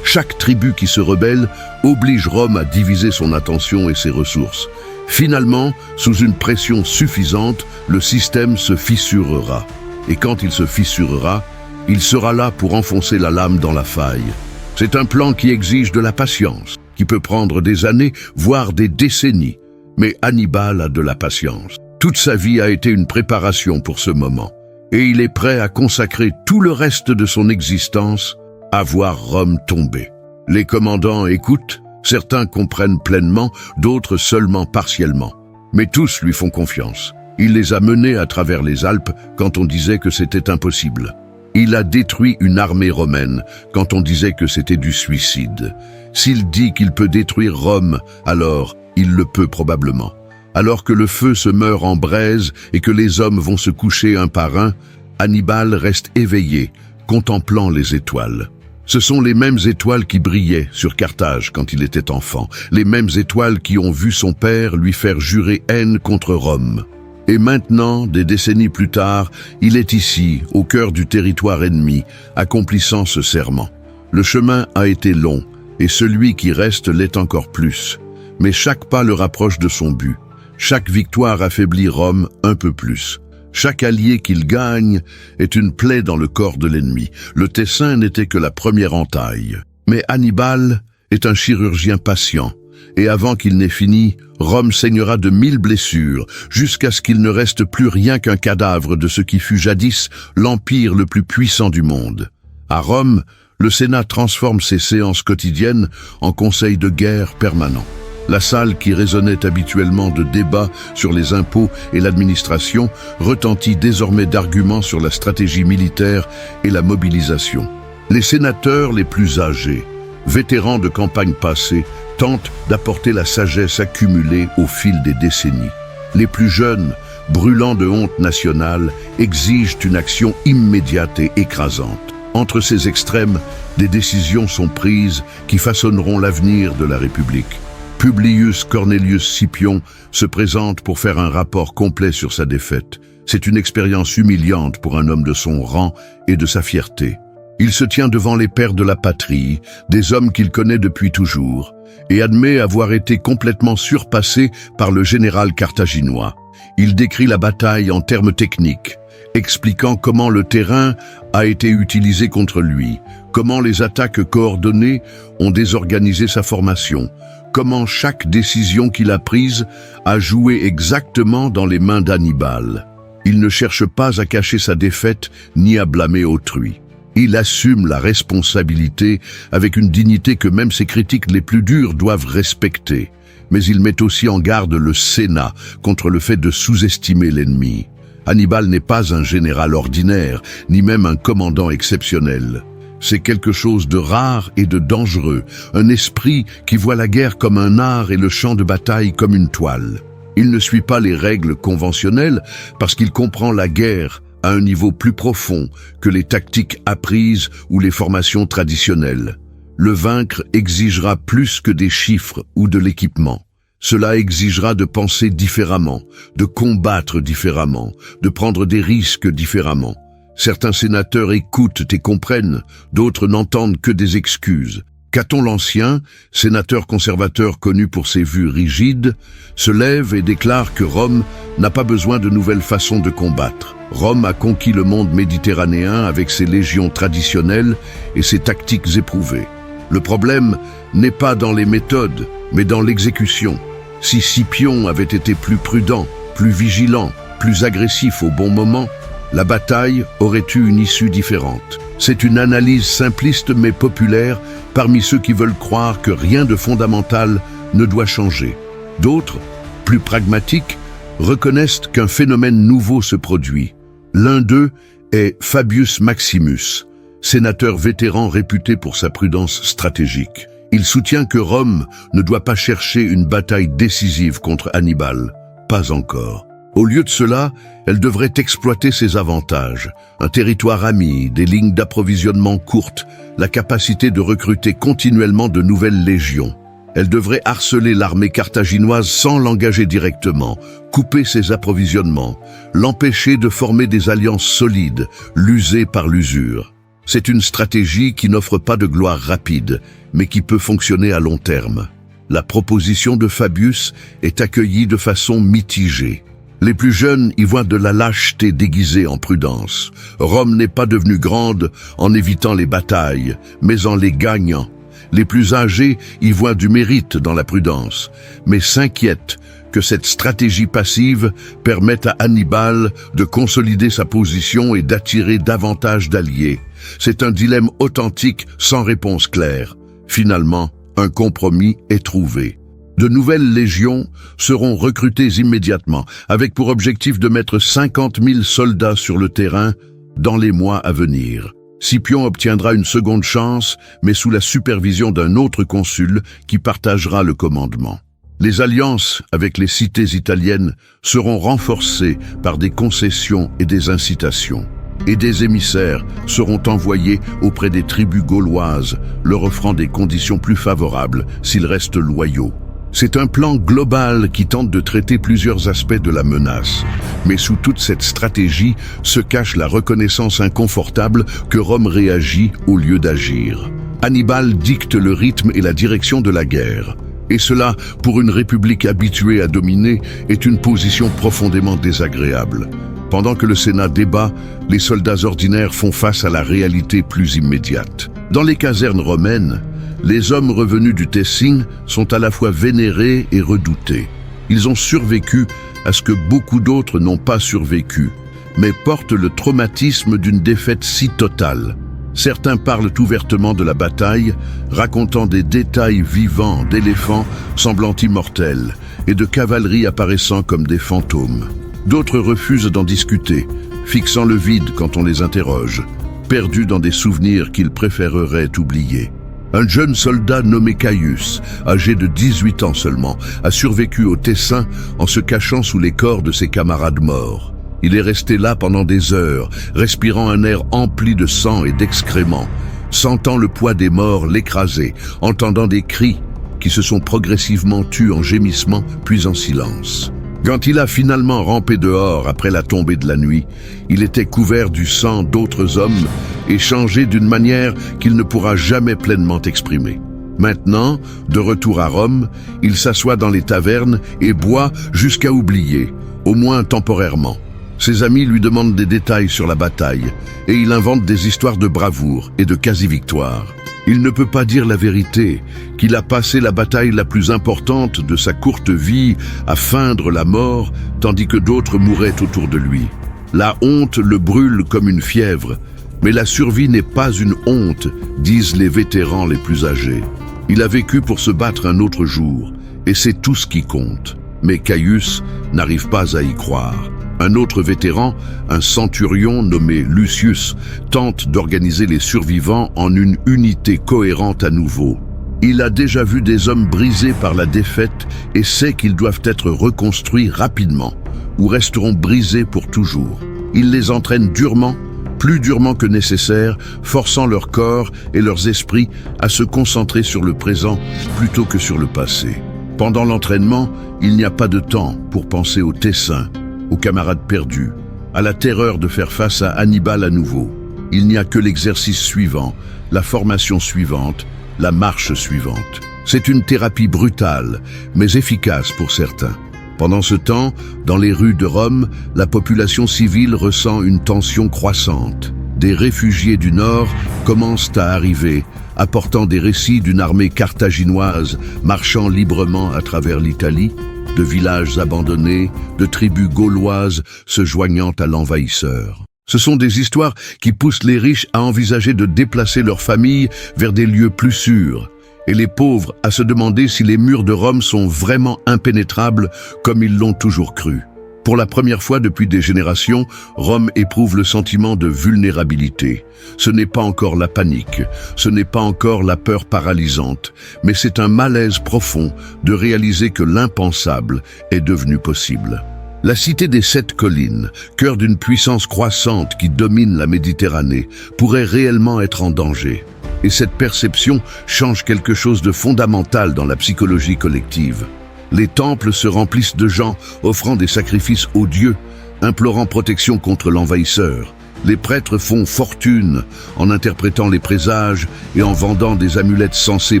Chaque tribu qui se rebelle oblige Rome à diviser son attention et ses ressources. Finalement, sous une pression suffisante, le système se fissurera. Et quand il se fissurera, il sera là pour enfoncer la lame dans la faille. C'est un plan qui exige de la patience, qui peut prendre des années, voire des décennies. Mais Hannibal a de la patience. Toute sa vie a été une préparation pour ce moment. Et il est prêt à consacrer tout le reste de son existence à voir Rome tomber. Les commandants écoutent, certains comprennent pleinement, d'autres seulement partiellement. Mais tous lui font confiance. Il les a menés à travers les Alpes quand on disait que c'était impossible. Il a détruit une armée romaine quand on disait que c'était du suicide. S'il dit qu'il peut détruire Rome, alors il le peut probablement. Alors que le feu se meurt en braise et que les hommes vont se coucher un par un, Hannibal reste éveillé, contemplant les étoiles. Ce sont les mêmes étoiles qui brillaient sur Carthage quand il était enfant, les mêmes étoiles qui ont vu son père lui faire jurer haine contre Rome. Et maintenant, des décennies plus tard, il est ici, au cœur du territoire ennemi, accomplissant ce serment. Le chemin a été long, et celui qui reste l'est encore plus. Mais chaque pas le rapproche de son but. Chaque victoire affaiblit Rome un peu plus. Chaque allié qu'il gagne est une plaie dans le corps de l'ennemi. Le Tessin n'était que la première entaille. Mais Hannibal est un chirurgien patient. Et avant qu'il n'ait fini, Rome saignera de 1000 blessures, jusqu'à ce qu'il ne reste plus rien qu'un cadavre de ce qui fut jadis l'empire le plus puissant du monde. À Rome, Le Sénat transforme ses séances quotidiennes en conseil de guerre permanent. La salle qui résonnait habituellement de débats sur les impôts et l'administration retentit désormais d'arguments sur la stratégie militaire et la mobilisation. Les sénateurs les plus âgés, vétérans de campagnes passées, tentent d'apporter la sagesse accumulée au fil des décennies. Les plus jeunes, brûlant de honte nationale, exigent une action immédiate et écrasante. Entre ces extrêmes, des décisions sont prises qui façonneront l'avenir de la République. Publius Cornelius Scipion se présente pour faire un rapport complet sur sa défaite. C'est une expérience humiliante pour un homme de son rang et de sa fierté. Il se tient devant les pères de la patrie, des hommes qu'il connaît depuis toujours, et admet avoir été complètement surpassé par le général carthaginois. Il décrit la bataille en termes techniques, expliquant comment le terrain a été utilisé contre lui, comment les attaques coordonnées ont désorganisé sa formation, comment chaque décision qu'il a prise a joué exactement dans les mains d'Hannibal. Il ne cherche pas à cacher sa défaite ni à blâmer autrui. Il assume la responsabilité avec une dignité que même ses critiques les plus dures doivent respecter. Mais il met aussi en garde le Sénat contre le fait de sous-estimer l'ennemi. Hannibal n'est pas un général ordinaire, ni même un commandant exceptionnel. C'est quelque chose de rare et de dangereux, un esprit qui voit la guerre comme un art et le champ de bataille comme une toile. Il ne suit pas les règles conventionnelles parce qu'il comprend la guerre à un niveau plus profond que les tactiques apprises ou les formations traditionnelles. Le vaincre exigera plus que des chiffres ou de l'équipement. Cela exigera de penser différemment, de combattre différemment, de prendre des risques différemment. Certains sénateurs écoutent et comprennent, d'autres n'entendent que des excuses. Caton l'Ancien, sénateur conservateur connu pour ses vues rigides, se lève et déclare que Rome n'a pas besoin de nouvelles façons de combattre. Rome a conquis le monde méditerranéen avec ses légions traditionnelles et ses tactiques éprouvées. Le problème n'est pas dans les méthodes, mais dans l'exécution. Si Scipion avait été plus prudent, plus vigilant, plus agressif au bon moment, la bataille aurait eu une issue différente. C'est une analyse simpliste mais populaire parmi ceux qui veulent croire que rien de fondamental ne doit changer. D'autres, plus pragmatiques, reconnaissent qu'un phénomène nouveau se produit. L'un d'eux est Fabius Maximus, sénateur vétéran réputé pour sa prudence stratégique. Il soutient que Rome ne doit pas chercher une bataille décisive contre Hannibal. Pas encore. Au lieu de cela, elle devrait exploiter ses avantages. Un territoire ami, des lignes d'approvisionnement courtes, la capacité de recruter continuellement de nouvelles légions. Elle devrait harceler l'armée carthaginoise sans l'engager directement, couper ses approvisionnements, l'empêcher de former des alliances solides, l'user par l'usure. C'est une stratégie qui n'offre pas de gloire rapide, mais qui peut fonctionner à long terme. La proposition de Fabius est accueillie de façon mitigée. Les plus jeunes y voient de la lâcheté déguisée en prudence. Rome n'est pas devenue grande en évitant les batailles, mais en les gagnant. Les plus âgés y voient du mérite dans la prudence, mais s'inquiètent que cette stratégie passive permette à Hannibal de consolider sa position et d'attirer davantage d'alliés. C'est un dilemme authentique sans réponse claire. Finalement, un compromis est trouvé. De nouvelles légions seront recrutées immédiatement, avec pour objectif de mettre 50 000 soldats sur le terrain dans les mois à venir. Scipion obtiendra une seconde chance, mais sous la supervision d'un autre consul qui partagera le commandement. Les alliances avec les cités italiennes seront renforcées par des concessions et des incitations. Et des émissaires seront envoyés auprès des tribus gauloises, leur offrant des conditions plus favorables s'ils restent loyaux. C'est un plan global qui tente de traiter plusieurs aspects de la menace. Mais sous toute cette stratégie se cache la reconnaissance inconfortable que Rome réagit au lieu d'agir. Hannibal dicte le rythme et la direction de la guerre. Et cela, pour une république habituée à dominer, est une position profondément désagréable. Pendant que le Sénat débat, les soldats ordinaires font face à la réalité plus immédiate. Dans les casernes romaines, les hommes revenus du Tessin sont à la fois vénérés et redoutés. Ils ont survécu à ce que beaucoup d'autres n'ont pas survécu, mais portent le traumatisme d'une défaite si totale. Certains parlent ouvertement de la bataille, racontant des détails vivants d'éléphants semblant immortels et de cavalerie apparaissant comme des fantômes. D'autres refusent d'en discuter, fixant le vide quand on les interroge, perdus dans des souvenirs qu'ils préféreraient oublier. Un jeune soldat nommé Caius, âgé de 18 ans seulement, a survécu au Tessin en se cachant sous les corps de ses camarades morts. Il est resté là pendant des heures, respirant un air empli de sang et d'excréments, sentant le poids des morts l'écraser, entendant des cris qui se sont progressivement tus en gémissements puis en silence. Quand il a finalement rampé dehors après la tombée de la nuit, il était couvert du sang d'autres hommes et changé d'une manière qu'il ne pourra jamais pleinement exprimer. Maintenant, de retour à Rome, il s'assoit dans les tavernes et boit jusqu'à oublier, au moins temporairement. Ses amis lui demandent des détails sur la bataille et il invente des histoires de bravoure et de quasi-victoire. Il ne peut pas dire la vérité, qu'il a passé la bataille la plus importante de sa courte vie à feindre la mort, tandis que d'autres mouraient autour de lui. La honte le brûle comme une fièvre, mais la survie n'est pas une honte, disent les vétérans les plus âgés. Il a vécu pour se battre un autre jour, et c'est tout ce qui compte. Mais Caius n'arrive pas à y croire. Un autre vétéran, un centurion nommé Lucius, tente d'organiser les survivants en une unité cohérente à nouveau. Il a déjà vu des hommes brisés par la défaite et sait qu'ils doivent être reconstruits rapidement, ou resteront brisés pour toujours. Il les entraîne durement, plus durement que nécessaire, forçant leur corps et leurs esprits à se concentrer sur le présent plutôt que sur le passé. Pendant l'entraînement, il n'y a pas de temps pour penser au Tessin, aux camarades perdus, à la terreur de faire face à Hannibal à nouveau. Il n'y a que l'exercice suivant, la formation suivante, la marche suivante. C'est une thérapie brutale, mais efficace pour certains. Pendant ce temps, dans les rues de Rome, la population civile ressent une tension croissante. Des réfugiés du Nord commencent à arriver, apportant des récits d'une armée carthaginoise marchant librement à travers l'Italie, de villages abandonnés, de tribus gauloises se joignant à l'envahisseur. Ce sont des histoires qui poussent les riches à envisager de déplacer leurs familles vers des lieux plus sûrs, et les pauvres à se demander si les murs de Rome sont vraiment impénétrables comme ils l'ont toujours cru. Pour la première fois depuis des générations, Rome éprouve le sentiment de vulnérabilité. Ce n'est pas encore la panique, ce n'est pas encore la peur paralysante, mais c'est un malaise profond de réaliser que l'impensable est devenu possible. La cité des 7 collines, cœur d'une puissance croissante qui domine la Méditerranée, pourrait réellement être en danger. Et cette perception change quelque chose de fondamental dans la psychologie collective. Les temples se remplissent de gens offrant des sacrifices aux dieux, implorant protection contre l'envahisseur. Les prêtres font fortune en interprétant les présages et en vendant des amulettes censées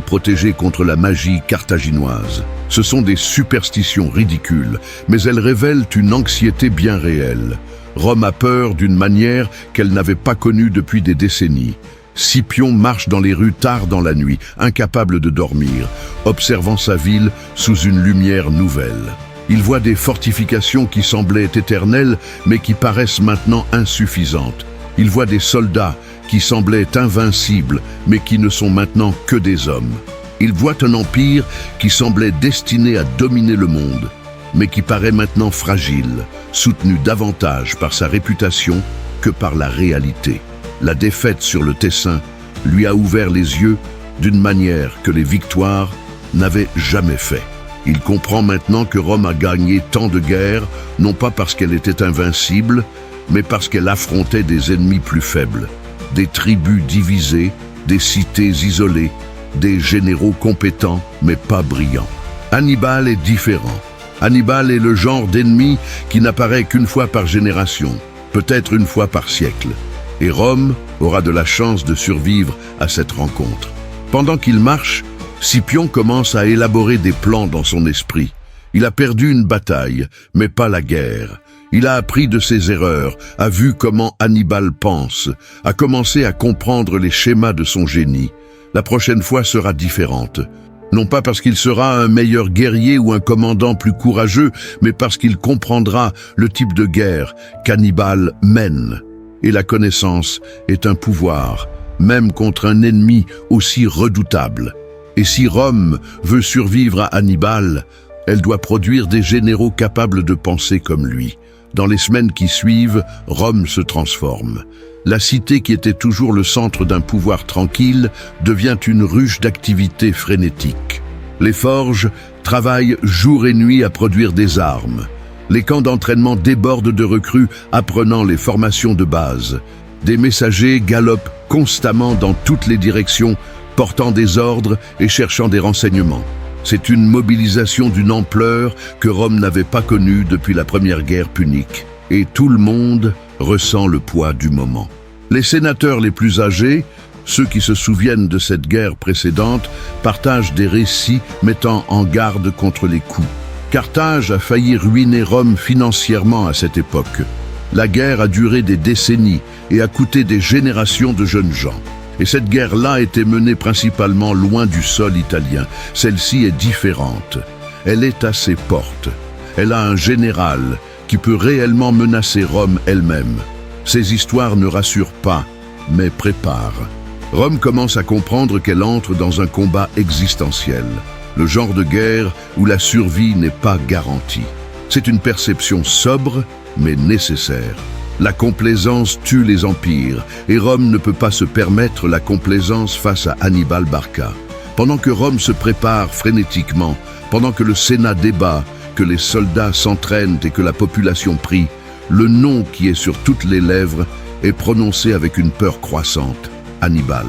protéger contre la magie carthaginoise. Ce sont des superstitions ridicules, mais elles révèlent une anxiété bien réelle. Rome a peur d'une manière qu'elle n'avait pas connue depuis des décennies. Scipion marche dans les rues tard dans la nuit, incapable de dormir, observant sa ville sous une lumière nouvelle. Il voit des fortifications qui semblaient éternelles, mais qui paraissent maintenant insuffisantes. Il voit des soldats qui semblaient invincibles, mais qui ne sont maintenant que des hommes. Il voit un empire qui semblait destiné à dominer le monde, mais qui paraît maintenant fragile, soutenu davantage par sa réputation que par la réalité. La défaite sur le Tessin lui a ouvert les yeux d'une manière que les victoires n'avaient jamais fait. Il comprend maintenant que Rome a gagné tant de guerres, non pas parce qu'elle était invincible, mais parce qu'elle affrontait des ennemis plus faibles, des tribus divisées, des cités isolées, des généraux compétents mais pas brillants. Hannibal est différent. Hannibal est le genre d'ennemi qui n'apparaît qu'une fois par génération, peut-être une fois par siècle. Et Rome aura de la chance de survivre à cette rencontre. Pendant qu'il marche, Scipion commence à élaborer des plans dans son esprit. Il a perdu une bataille, mais pas la guerre. Il a appris de ses erreurs, a vu comment Hannibal pense, a commencé à comprendre les schémas de son génie. La prochaine fois sera différente. Non pas parce qu'il sera un meilleur guerrier ou un commandant plus courageux, mais parce qu'il comprendra le type de guerre qu'Hannibal mène. Et la connaissance est un pouvoir, même contre un ennemi aussi redoutable. Et si Rome veut survivre à Hannibal, elle doit produire des généraux capables de penser comme lui. Dans les semaines qui suivent, Rome se transforme. La cité qui était toujours le centre d'un pouvoir tranquille devient une ruche d'activité frénétique. Les forges travaillent jour et nuit à produire des armes. Les camps d'entraînement débordent de recrues apprenant les formations de base. Des messagers galopent constamment dans toutes les directions, portant des ordres et cherchant des renseignements. C'est une mobilisation d'une ampleur que Rome n'avait pas connue depuis la première guerre punique. Et tout le monde ressent le poids du moment. Les sénateurs les plus âgés, ceux qui se souviennent de cette guerre précédente, partagent des récits mettant en garde contre les coups. Carthage a failli ruiner Rome financièrement à cette époque. La guerre a duré des décennies et a coûté des générations de jeunes gens. Et cette guerre-là était menée principalement loin du sol italien. Celle-ci est différente. Elle est à ses portes. Elle a un général qui peut réellement menacer Rome elle-même. Ces histoires ne rassurent pas, mais préparent. Rome commence à comprendre qu'elle entre dans un combat existentiel. Le genre de guerre où la survie n'est pas garantie. C'est une perception sobre, mais nécessaire. La complaisance tue les empires, et Rome ne peut pas se permettre la complaisance face à Hannibal Barca. Pendant que Rome se prépare frénétiquement, pendant que le Sénat débat, que les soldats s'entraînent et que la population prie, le nom qui est sur toutes les lèvres est prononcé avec une peur croissante. Hannibal,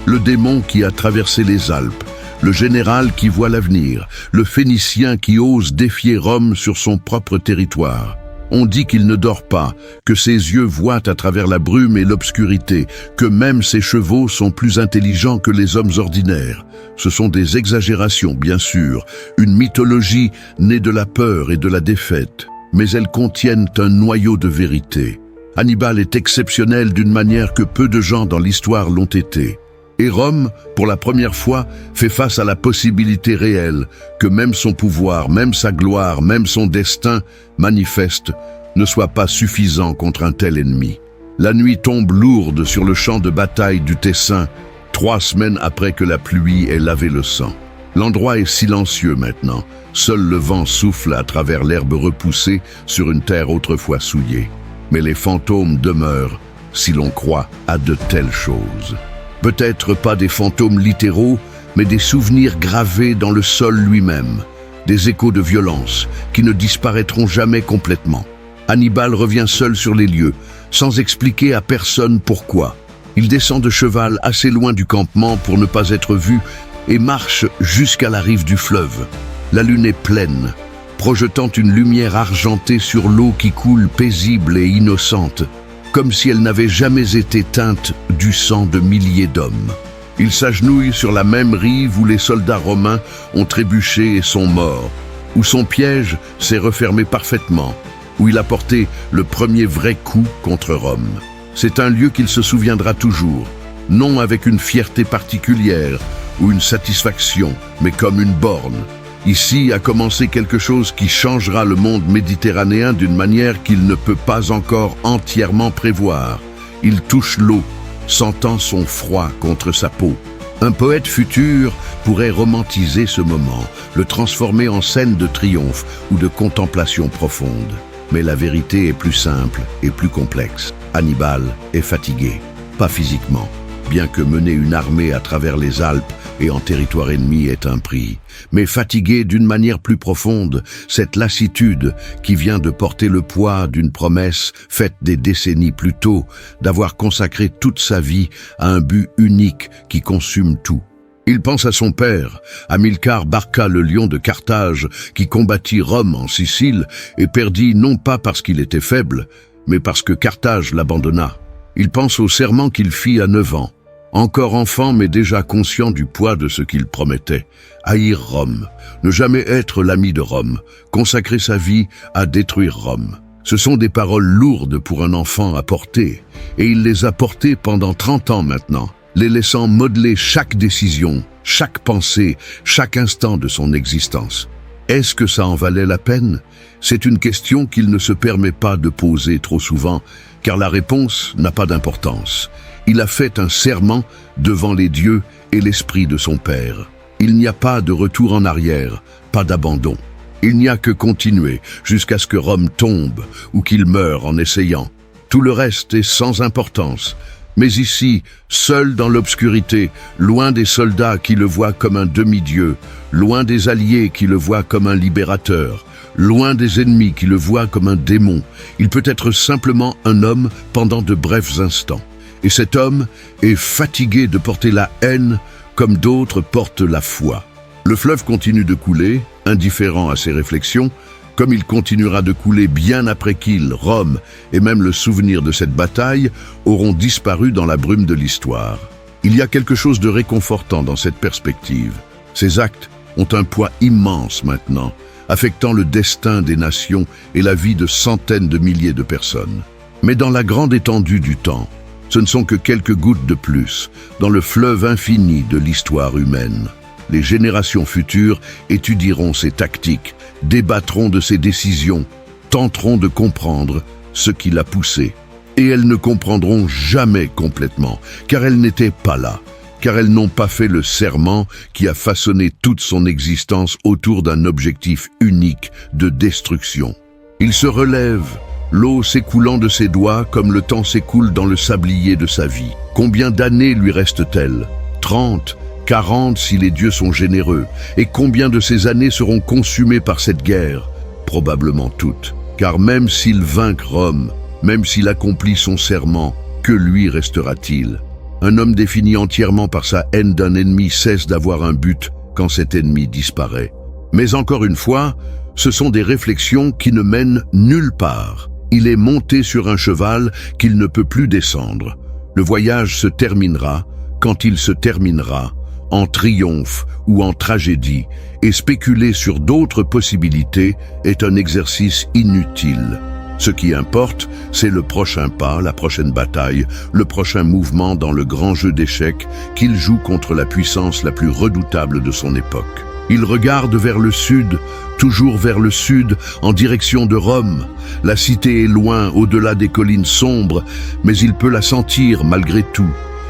le démon qui a traversé les Alpes, le général qui voit l'avenir, le Phénicien qui ose défier Rome sur son propre territoire. On dit qu'il ne dort pas, que ses yeux voient à travers la brume et l'obscurité, que même ses chevaux sont plus intelligents que les hommes ordinaires. Ce sont des exagérations, bien sûr, une mythologie née de la peur et de la défaite, mais elles contiennent un noyau de vérité. Hannibal est exceptionnel d'une manière que peu de gens dans l'histoire l'ont été. Et Rome, pour la première fois, fait face à la possibilité réelle que même son pouvoir, même sa gloire, même son destin manifeste ne soit pas suffisant contre un tel ennemi. La nuit tombe lourde sur le champ de bataille du Tessin, 3 semaines après que la pluie ait lavé le sang. L'endroit est silencieux maintenant. Seul le vent souffle à travers l'herbe repoussée sur une terre autrefois souillée. Mais les fantômes demeurent, si l'on croit à de telles choses. Peut-être pas des fantômes littéraux, mais des souvenirs gravés dans le sol lui-même, des échos de violence qui ne disparaîtront jamais complètement. Hannibal revient seul sur les lieux, sans expliquer à personne pourquoi. Il descend de cheval assez loin du campement pour ne pas être vu et marche jusqu'à la rive du fleuve. La lune est pleine, projetant une lumière argentée sur l'eau qui coule paisible et innocente, comme si elle n'avait jamais été teinte du sang de milliers d'hommes. Il s'agenouille sur la même rive où les soldats romains ont trébuché et sont morts, où son piège s'est refermé parfaitement, où il a porté le premier vrai coup contre Rome. C'est un lieu qu'il se souviendra toujours, non avec une fierté particulière ou une satisfaction, mais comme une borne. Ici a commencé quelque chose qui changera le monde méditerranéen d'une manière qu'il ne peut pas encore entièrement prévoir. Il touche l'eau, sentant son froid contre sa peau. Un poète futur pourrait romantiser ce moment, le transformer en scène de triomphe ou de contemplation profonde. Mais la vérité est plus simple et plus complexe. Hannibal est fatigué, pas physiquement, bien que mener une armée à travers les Alpes et en territoire ennemi est un prix, mais fatigué d'une manière plus profonde, cette lassitude qui vient de porter le poids d'une promesse faite des décennies plus tôt, d'avoir consacré toute sa vie à un but unique qui consume tout. Il pense à son père, Hamilcar Barca, le lion de Carthage, qui combattit Rome en Sicile et perdit non pas parce qu'il était faible, mais parce que Carthage l'abandonna. Il pense au serment qu'il fit à 9 ans. Encore enfant mais déjà conscient du poids de ce qu'il promettait. Haïr Rome, ne jamais être l'ami de Rome, consacrer sa vie à détruire Rome. Ce sont des paroles lourdes pour un enfant à porter, et il les a portées pendant 30 ans maintenant, les laissant modeler chaque décision, chaque pensée, chaque instant de son existence. Est-ce que ça en valait la peine? C'est une question qu'il ne se permet pas de poser trop souvent, car la réponse n'a pas d'importance. Il a fait un serment devant les dieux et l'esprit de son père. Il n'y a pas de retour en arrière, pas d'abandon. Il n'y a que continuer jusqu'à ce que Rome tombe ou qu'il meure en essayant. Tout le reste est sans importance. Mais ici, seul dans l'obscurité, loin des soldats qui le voient comme un demi-dieu, loin des alliés qui le voient comme un libérateur, loin des ennemis qui le voient comme un démon, il peut être simplement un homme pendant de brefs instants. Et cet homme est fatigué de porter la haine comme d'autres portent la foi. Le fleuve continue de couler, indifférent à ses réflexions, comme il continuera de couler bien après qu'il, Rome, et même le souvenir de cette bataille, auront disparu dans la brume de l'histoire. Il y a quelque chose de réconfortant dans cette perspective. Ces actes ont un poids immense maintenant, affectant le destin des nations et la vie de centaines de milliers de personnes. Mais dans la grande étendue du temps, ce ne sont que quelques gouttes de plus dans le fleuve infini de l'histoire humaine. Les générations futures étudieront ces tactiques, débattront de ses décisions, tenteront de comprendre ce qui l'a poussé. Et elles ne comprendront jamais complètement, car elles n'étaient pas là, car elles n'ont pas fait le serment qui a façonné toute son existence autour d'un objectif unique de destruction. Il se relève, l'eau s'écoulant de ses doigts comme le temps s'écoule dans le sablier de sa vie. Combien d'années lui reste-t-elle? 30, 40 si les dieux sont généreux. Et combien de ces années seront consumées par cette guerre? Probablement toutes. Car même s'il vainc Rome, même s'il accomplit son serment, que lui restera-t-il? Un homme défini entièrement par sa haine d'un ennemi cesse d'avoir un but quand cet ennemi disparaît. Mais encore une fois, ce sont des réflexions qui ne mènent nulle part. Il est monté sur un cheval qu'il ne peut plus descendre. Le voyage se terminera quand il se terminera, en triomphe ou en tragédie, et spéculer sur d'autres possibilités est un exercice inutile. Ce qui importe, c'est le prochain pas, la prochaine bataille, le prochain mouvement dans le grand jeu d'échecs qu'il joue contre la puissance la plus redoutable de son époque. Il regarde vers le sud, toujours vers le sud, en direction de Rome. La cité est loin, au-delà des collines sombres, mais il peut la sentir malgré tout.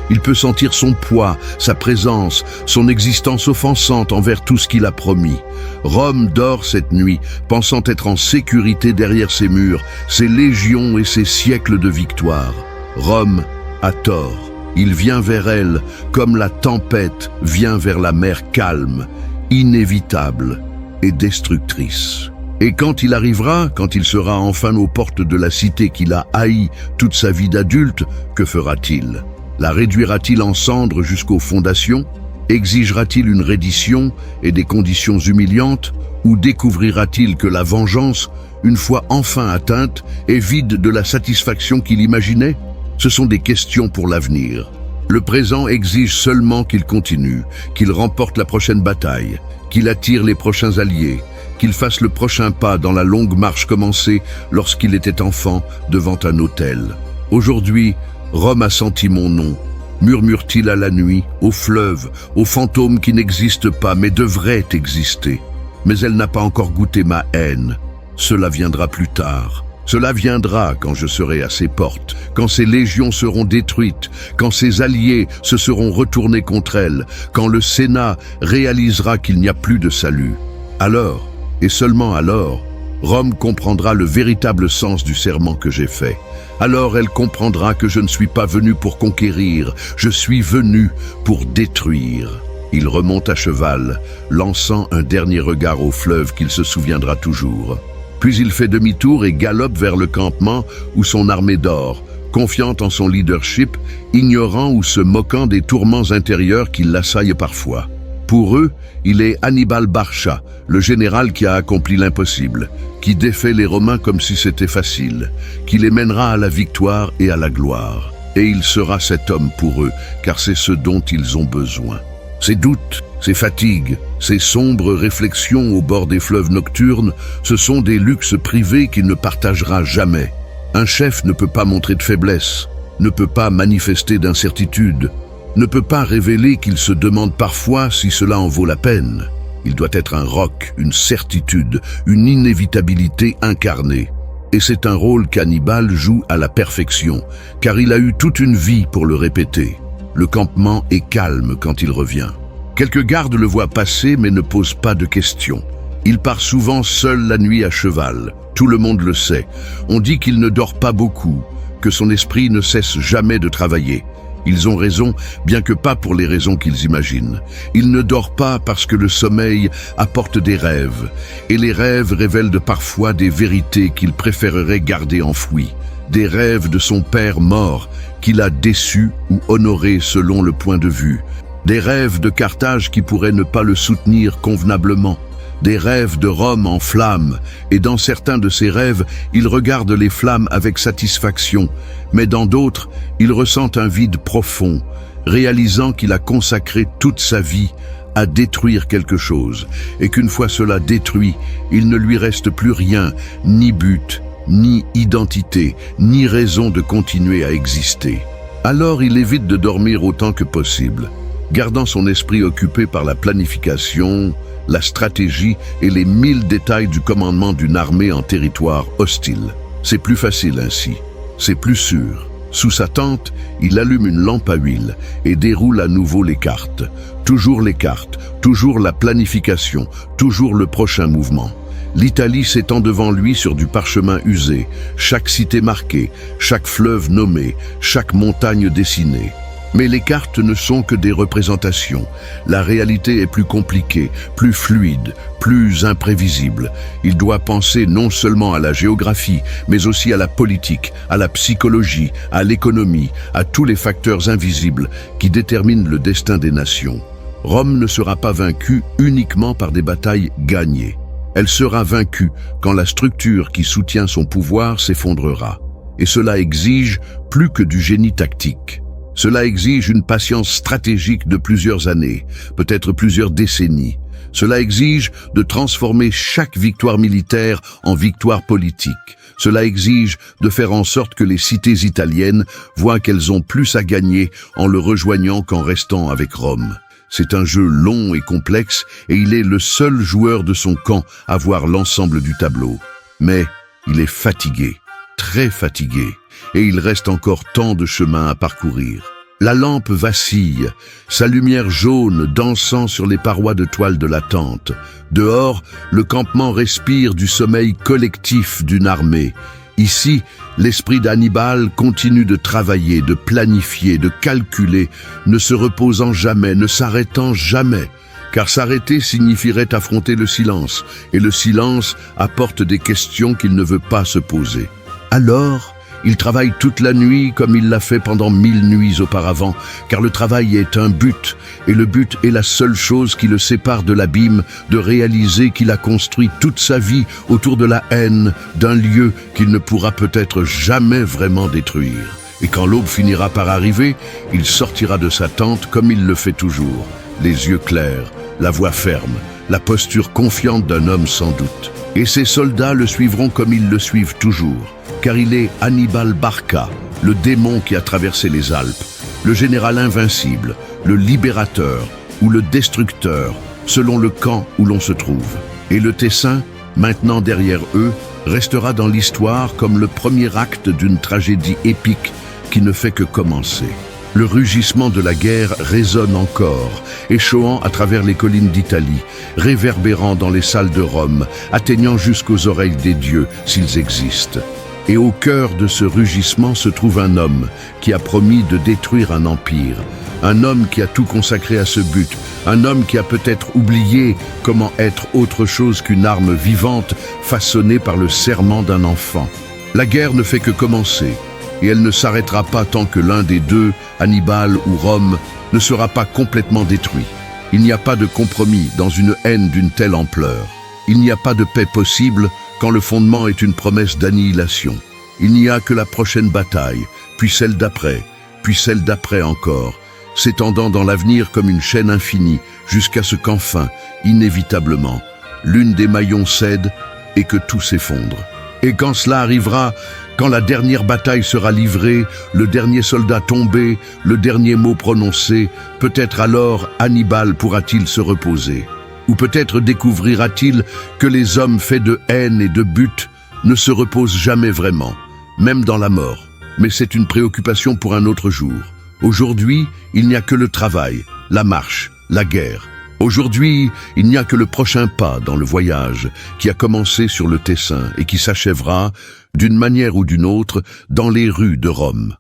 Il peut sentir son poids, sa présence, son existence offensante envers tout ce qu'il a promis. Rome dort cette nuit, pensant être en sécurité derrière ses murs, ses légions et ses siècles de victoire. Rome a tort. Il vient vers elle, comme la tempête vient vers la mer calme, inévitable et destructrice. Et quand il arrivera, quand il sera enfin aux portes de la cité qu'il a haïe toute sa vie d'adulte, que fera-t-il? La réduira-t-il en cendres jusqu'aux fondations? Exigera-t-il une reddition et des conditions humiliantes? Ou découvrira-t-il que la vengeance, une fois enfin atteinte, est vide de la satisfaction qu'il imaginait? Ce sont des questions pour l'avenir. Le présent exige seulement qu'il continue, qu'il remporte la prochaine bataille, qu'il attire les prochains alliés, qu'il fasse le prochain pas dans la longue marche commencée lorsqu'il était enfant devant un autel. Aujourd'hui, Rome a senti mon nom, murmure-t-il à la nuit, au fleuve, aux fantômes qui n'existent pas mais devraient exister. Mais elle n'a pas encore goûté ma haine. Cela viendra plus tard. Cela viendra quand je serai à ses portes, quand ses légions seront détruites, quand ses alliés se seront retournés contre elle, quand le Sénat réalisera qu'il n'y a plus de salut. Alors, et seulement alors, Rome comprendra le véritable sens du serment que j'ai fait. Alors elle comprendra que je ne suis pas venu pour conquérir, je suis venu pour détruire. Il remonte à cheval, lançant un dernier regard au fleuve qu'il se souviendra toujours. Puis il fait demi-tour et galope vers le campement où son armée dort, confiante en son leadership, ignorant ou se moquant des tourments intérieurs qui l'assaillent parfois. Pour eux, il est Hannibal Barca, le général qui a accompli l'impossible, qui défait les Romains comme si c'était facile, qui les mènera à la victoire et à la gloire. Et il sera cet homme pour eux, car c'est ce dont ils ont besoin. Ses doutes, ses fatigues, ses sombres réflexions au bord des fleuves nocturnes, ce sont des luxes privés qu'il ne partagera jamais. Un chef ne peut pas montrer de faiblesse, ne peut pas manifester d'incertitude, ne peut pas révéler qu'il se demande parfois si cela en vaut la peine. Il doit être un roc, une certitude, une inévitabilité incarnée. Et c'est un rôle qu'Hannibal joue à la perfection, car il a eu toute une vie pour le répéter. Le campement est calme quand il revient. Quelques gardes le voient passer mais ne posent pas de questions. Il part souvent seul la nuit à cheval. Tout le monde le sait. On dit qu'il ne dort pas beaucoup, que son esprit ne cesse jamais de travailler. Ils ont raison, bien que pas pour les raisons qu'ils imaginent. Il ne dort pas parce que le sommeil apporte des rêves, et les rêves révèlent parfois des vérités qu'il préférerait garder enfouies. Des rêves de son père mort, qu'il a déçu ou honoré selon le point de vue. Des rêves de Carthage qui pourraient ne pas le soutenir convenablement. Des rêves de Rome en flammes, et dans certains de ces rêves, il regarde les flammes avec satisfaction, mais dans d'autres, il ressent un vide profond, réalisant qu'il a consacré toute sa vie à détruire quelque chose, et qu'une fois cela détruit, il ne lui reste plus rien, ni but, ni identité, ni raison de continuer à exister. Alors il évite de dormir autant que possible, gardant son esprit occupé par la planification, la stratégie et les 1000 détails du commandement d'une armée en territoire hostile. C'est plus facile ainsi, c'est plus sûr. Sous sa tente, il allume une lampe à huile et déroule à nouveau les cartes. Toujours les cartes, toujours la planification, toujours le prochain mouvement. L'Italie s'étend devant lui sur du parchemin usé, chaque cité marquée, chaque fleuve nommé, chaque montagne dessinée. Mais les cartes ne sont que des représentations. La réalité est plus compliquée, plus fluide, plus imprévisible. Il doit penser non seulement à la géographie, mais aussi à la politique, à la psychologie, à l'économie, à tous les facteurs invisibles qui déterminent le destin des nations. Rome ne sera pas vaincue uniquement par des batailles gagnées. Elle sera vaincue quand la structure qui soutient son pouvoir s'effondrera. Et cela exige plus que du génie tactique. Cela exige une patience stratégique de plusieurs années, peut-être plusieurs décennies. Cela exige de transformer chaque victoire militaire en victoire politique. Cela exige de faire en sorte que les cités italiennes voient qu'elles ont plus à gagner en le rejoignant qu'en restant avec Rome. C'est un jeu long et complexe et il est le seul joueur de son camp à voir l'ensemble du tableau. Mais il est fatigué, très fatigué. Et il reste encore tant de chemin à parcourir. La lampe vacille, sa lumière jaune dansant sur les parois de toile de la tente. Dehors, le campement respire du sommeil collectif d'une armée. Ici, l'esprit d'Hannibal continue de travailler, de planifier, de calculer, ne se reposant jamais, ne s'arrêtant jamais. Car s'arrêter signifierait affronter le silence, et le silence apporte des questions qu'il ne veut pas se poser. Alors, il travaille toute la nuit comme il l'a fait pendant 1000 nuits auparavant, car le travail est un but, et le but est la seule chose qui le sépare de l'abîme, de réaliser qu'il a construit toute sa vie autour de la haine d'un lieu qu'il ne pourra peut-être jamais vraiment détruire. Et quand l'aube finira par arriver, il sortira de sa tente comme il le fait toujours, les yeux clairs, la voix ferme, la posture confiante d'un homme sans doute. Et ses soldats le suivront comme ils le suivent toujours, car il est Hannibal Barca, le démon qui a traversé les Alpes, le général invincible, le libérateur ou le destructeur, selon le camp où l'on se trouve. Et le Tessin, maintenant derrière eux, restera dans l'histoire comme le premier acte d'une tragédie épique qui ne fait que commencer. Le rugissement de la guerre résonne encore, échoant à travers les collines d'Italie, réverbérant dans les salles de Rome, atteignant jusqu'aux oreilles des dieux, s'ils existent. Et au cœur de ce rugissement se trouve un homme qui a promis de détruire un empire, un homme qui a tout consacré à ce but, un homme qui a peut-être oublié comment être autre chose qu'une arme vivante façonnée par le serment d'un enfant. La guerre ne fait que commencer, et elle ne s'arrêtera pas tant que l'un des deux, Hannibal ou Rome, ne sera pas complètement détruit. Il n'y a pas de compromis dans une haine d'une telle ampleur. Il n'y a pas de paix possible quand le fondement est une promesse d'annihilation. Il n'y a que la prochaine bataille, puis celle d'après encore, s'étendant dans l'avenir comme une chaîne infinie, jusqu'à ce qu'enfin, inévitablement, l'une des maillons cède et que tout s'effondre. Et quand cela arrivera, quand la dernière bataille sera livrée, le dernier soldat tombé, le dernier mot prononcé, peut-être alors Hannibal pourra-t-il se reposer. Ou peut-être découvrira-t-il que les hommes faits de haine et de but ne se reposent jamais vraiment, même dans la mort. Mais c'est une préoccupation pour un autre jour. Aujourd'hui, il n'y a que le travail, la marche, la guerre. Aujourd'hui, il n'y a que le prochain pas dans le voyage qui a commencé sur le Tessin et qui s'achèvera, d'une manière ou d'une autre, dans les rues de Rome.